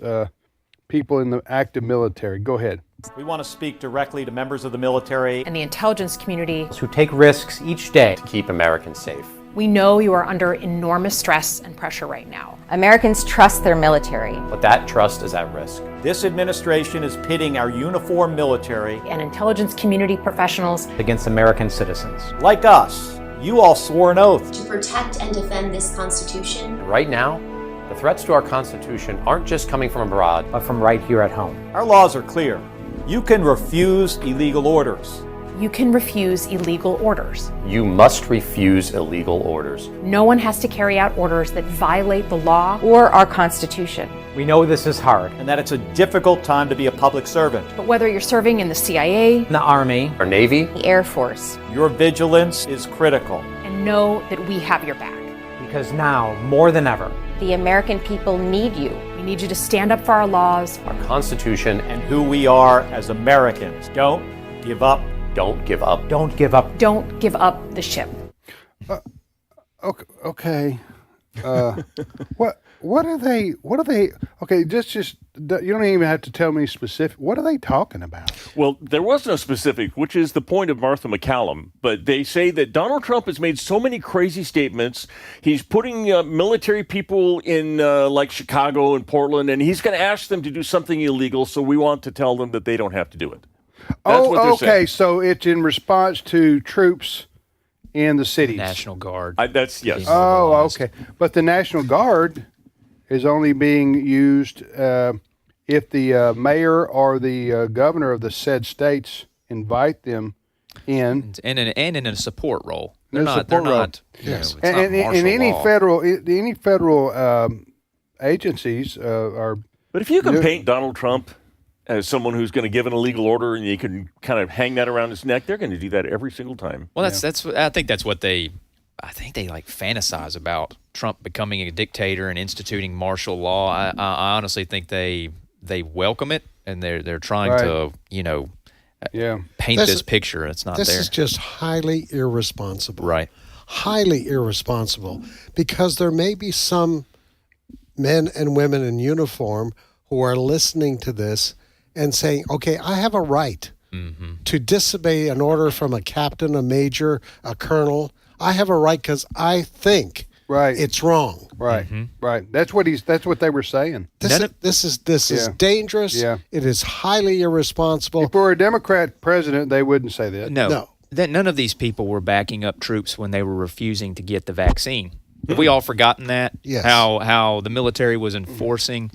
people in the active military. Go ahead. We want to speak directly to members of the military and the intelligence community who take risks each day to keep Americans safe. We know you are under enormous stress and pressure right now. Americans trust their military. But that trust is at risk. This administration is pitting our uniformed military and intelligence community professionals against American citizens. Like us, you all swore an oath to protect and defend this Constitution. And right now, the threats to our Constitution aren't just coming from abroad, but from right here at home. Our laws are clear. You can refuse illegal orders. You can refuse illegal orders. You must refuse illegal orders. No one has to carry out orders that violate the law or our Constitution. We know this is hard and that it's a difficult time to be a public servant. But whether you're serving in the CIA, The Army, Our Navy, the Air Force, your vigilance is critical. and know that we have your back. Because now, more than ever, The American people need you. We need you to stand up for our laws, our Constitution, and who we are as Americans. Don't give up. don't give up. Don't give up. don't give up the ship. Okay. What are they? Okay, just you don't even have to tell me specific. What are they talking about? Well, there was no specific, which is the point of Martha McCallum. But they say that Donald Trump has made so many crazy statements. He's putting military people in like Chicago and Portland, and he's going to ask them to do something illegal. So we want to tell them that they don't have to do it. That's what they're okay. saying. So it's in response to troops in the cities. National Guard. That's yes. Oh, okay. But the National Guard is only being used if the mayor or the governor of the said states invite them in. And in a support role. In a support role. Yes. And any federal agencies are. But if you can paint Donald Trump as someone who's going to give an illegal order and you can kind of hang that around his neck, they're going to do that every single time. Well, I think that's what they like fantasize about, Trump becoming a dictator and instituting martial law. I honestly think they welcome it, and they're trying to paint this picture. It's not this there. This is just highly irresponsible. Right. Highly irresponsible, because there may be some men and women in uniform who are listening to this and saying, okay, I have a right to disobey an order from a captain, a major, a colonel. I have a right because I think it's wrong. Right, right. That's what they were saying. This is dangerous. Yeah. It is highly irresponsible. If we were a Democrat president, they wouldn't say that. No. None of these people were backing up troops when they were refusing to get the vaccine. Have we all forgotten that? Yes. How the military was enforcing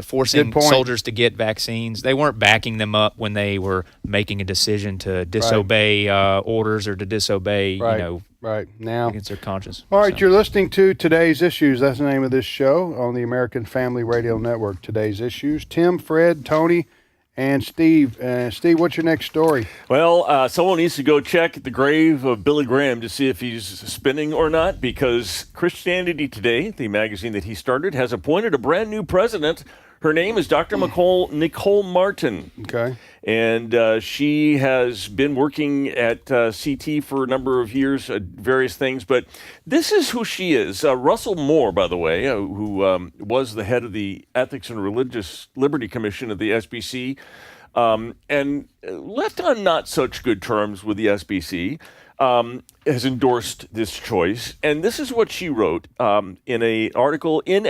forcing soldiers to get vaccines. They weren't backing them up when they were making a decision to disobey orders or to disobey, now against their conscience. All right, you're listening to Today's Issues. That's the name of this show on the American Family Radio Network. Today's Issues. Tim, Fred, Tony, and Steve. Steve, what's your next story? Well, someone needs to go check the grave of Billy Graham to see if he's spinning or not, because Christianity Today, the magazine that he started, has appointed a brand new president. Her name is Dr. Nicole Martin. Okay. And she has been working at CT for a number of years, various things. But this is who she is. Russell Moore, by the way, who was the head of the Ethics and Religious Liberty Commission of the SBC, and left on not such good terms with the SBC, has endorsed this choice. And this is what she wrote in an article in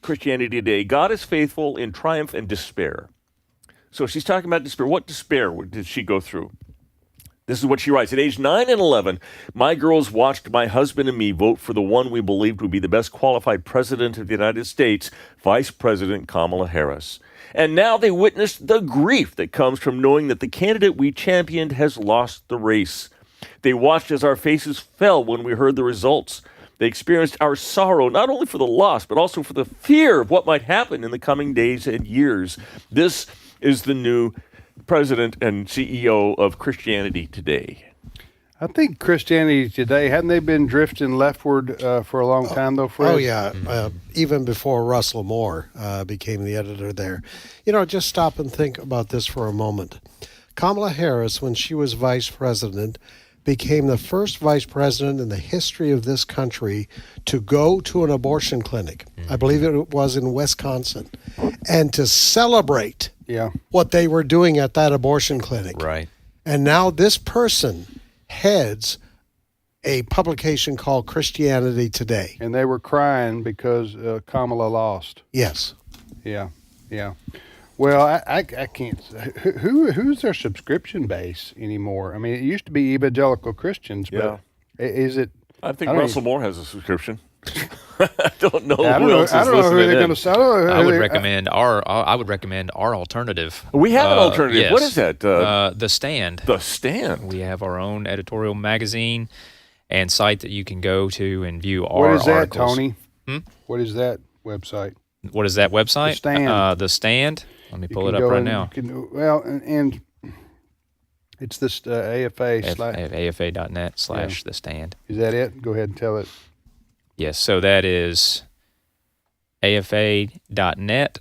Christianity Today: God is faithful in triumph and despair. So she's talking about despair. What despair did she go through? This is what she writes. At age 9 and 11, my girls watched my husband and me vote for the one we believed would be the best qualified president of the United States, Vice President Kamala Harris. And now they witnessed the grief that comes from knowing that the candidate we championed has lost the race. They watched as our faces fell when we heard the results. They experienced our sorrow, not only for the loss, but also for the fear of what might happen in the coming days and years. This is the new president and CEO of Christianity Today. I think Christianity Today, hadn't they been drifting leftward for a long time, though, Fred? Oh, yeah. Even before Russell Moore became the editor there. Just stop and think about this for a moment. Kamala Harris, when she was vice president, became the first vice president in the history of this country to go to an abortion clinic. I believe it was in Wisconsin. And to celebrate what they were doing at that abortion clinic. Right. And now this person heads a publication called Christianity Today. And they were crying because Kamala lost. Yes. Yeah. Well, I can't. Who's their subscription base anymore? I mean, it used to be evangelical Christians, but is it? I think Russell Moore has a subscription. I don't know I don't who know, else I is don't know who listening they're in. going to say. I don't know who I would they- recommend our alternative. We have an alternative. Yes. What is that? The Stand. The Stand. We have our own editorial magazine and site that you can go to and view our What is that, articles. Tony? Hmm? What is that website? What is that website? The Stand. The Stand. Let me You pull can it up go right and- now. you can- well, and it's this AFA. AFA.net/The Stand. Is that it? Go ahead and tell it. Yes, so that is AFA.net.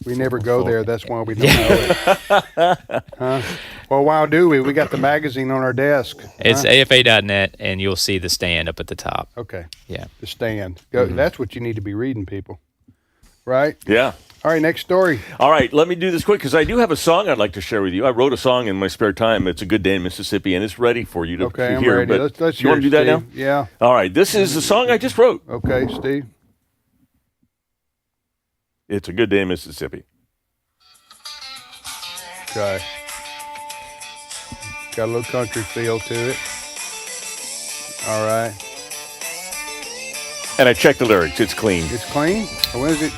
We never go there. That's why we don't know it. Huh? Well, why do we? We got the magazine on our desk. It's huh? AFA.net, and you'll see The Stand up at the top. Okay. Yeah. The Stand. Go, That's what you need to be reading, people. Right? Yeah. All right, next story. All right, let me do this quick because I do have a song I'd like to share with you. I wrote a song in my spare time. It's A Good Day in Mississippi, and it's ready for you to Okay, I'm hear. ready. But Let's you want to hear do it, that Steve. now? Yeah. All right, this is the song I just wrote. Okay, Steve. It's A Good Day in Mississippi. Okay. Got a little country feel to it. All right. And I checked the lyrics. It's clean. It's clean? When is it?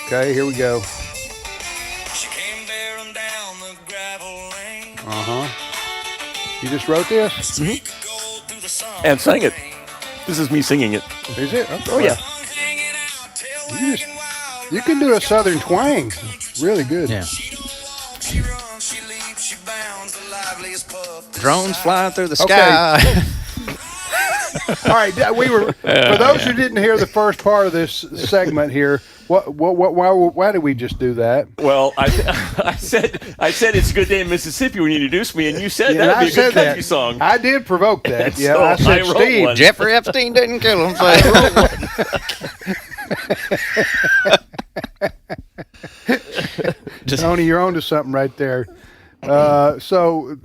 Okay, here we go. Uh-huh. You just wrote this? Mm-hmm. And sang it. This is me singing it. Is it? Okay. Oh, yeah. You can do a southern twang. Really good. Yeah. Drones flying through the sky. All right, we were for those who didn't hear the first part of this segment here. Why did we just do that? Well, I said it's A Good Day in Mississippi when you introduced me, and you said Yeah, that'd be I a said good country that. song. I did provoke that. And Yeah, so I said, wrote Steve. one. Jeffrey Epstein didn't kill him. Tony, you're on to something right there. So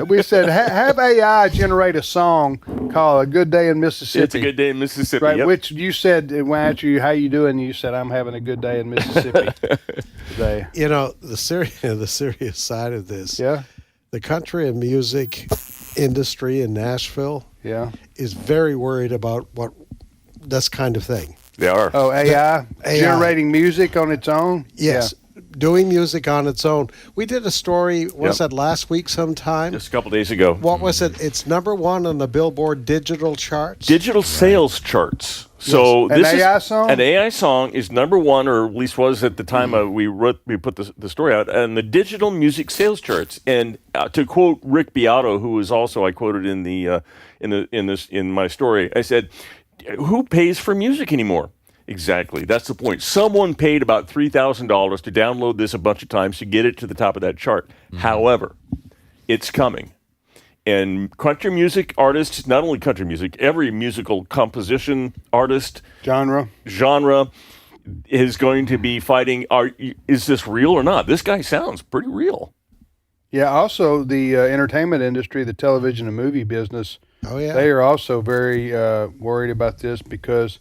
we said have AI generate a song called "A Good Day in Mississippi." It's A Good Day in Mississippi. Right, Yep. which you said when I asked you how you doing, you said I'm having a good day in Mississippi today. You know, the serious side of this. Yeah. The country and music industry in Nashville. Yeah. Is very worried about this kind of thing. They are. Oh, AI AI. generating music on its own. Yes. Yeah. Doing music on its own. We did a story, was Yep. that last week sometime? Just a couple days ago. What was it? It's #1 on the Billboard digital charts. Digital sales charts. So An this AI is song? an AI song is #1, or at least was at the time we put the story out, and the digital music sales charts. And to quote Rick Beato, who was also I quoted in my story, I said, "Who pays for music anymore?" Exactly. That's the point. Someone paid about $3,000 to download this a bunch of times to get it to the top of that chart. However, it's coming. And country music artists, not only country music, every musical composition artist, genre is going to be fighting, is this real or not? This guy sounds pretty real. Yeah, also the entertainment industry, the television and movie business, they are also very worried about this because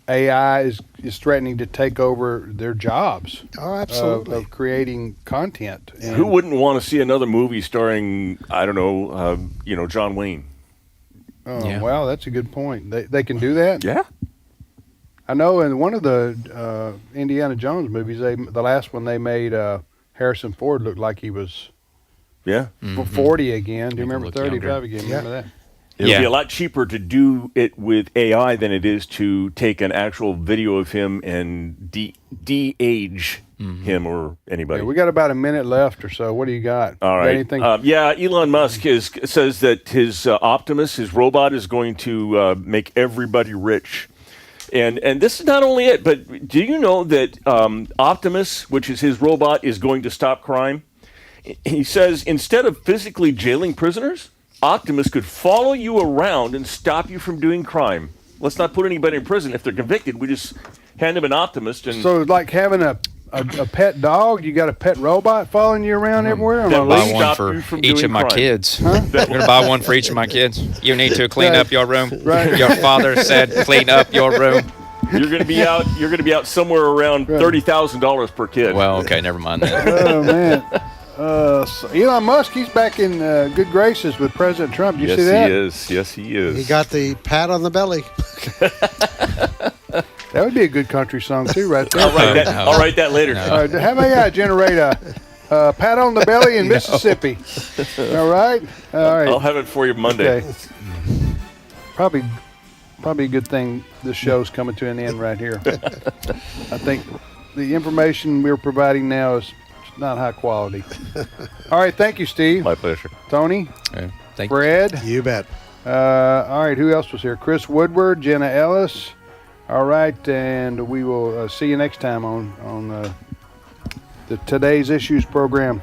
AI is threatening to take over their jobs. Oh, absolutely. Of creating content. And who wouldn't want to see another movie starring, I don't know, John Wayne? Oh, yeah. Wow, that's a good point. They can do that? Yeah. I know in one of the Indiana Jones movies, the last one they made, Harrison Ford looked like he was 40 again. Do you remember 30 Drive again? Remember that? It'll be a lot cheaper to do it with AI than it is to take an actual video of him and de-age him or anybody. Yeah, we got about a minute left or so. What do you got? All right. Anything? Elon Musk says that his Optimus, his robot, is going to make everybody rich. And this is not only it, but do you know that Optimus, which is his robot, is going to stop crime? He says instead of physically jailing prisoners, Optimus could follow you around and stop you from doing crime. Let's not put anybody in prison. If they're convicted, we just hand them an Optimist. And So it's like having a pet dog, you got a pet robot following you around everywhere? I'm going to buy one for each of my kids. I'm going to buy one for each of my kids. You need to clean up your room. Right. Your father said clean up your room. You're going to be out. You're going to be out somewhere around $30,000 per kid. Well, okay, never mind that. Oh man. So Elon Musk, he's back in good graces with President Trump. You see that? Yes, he is. He got the pat on the belly. That would be a good country song too, right there. I'll write that later. All right, how may I generate a pat on the belly in Mississippi? All right. I'll have it for you Monday. Okay. Probably a good thing this show's coming to an end right here. I think the information we're providing now is not high quality. All right, thank you, Steve. My pleasure. Tony? Thank Fred? You bet. All right, who else was here? Chris Woodward, Jenna Ellis. All right, and we will see you next time on the Today's Issues program.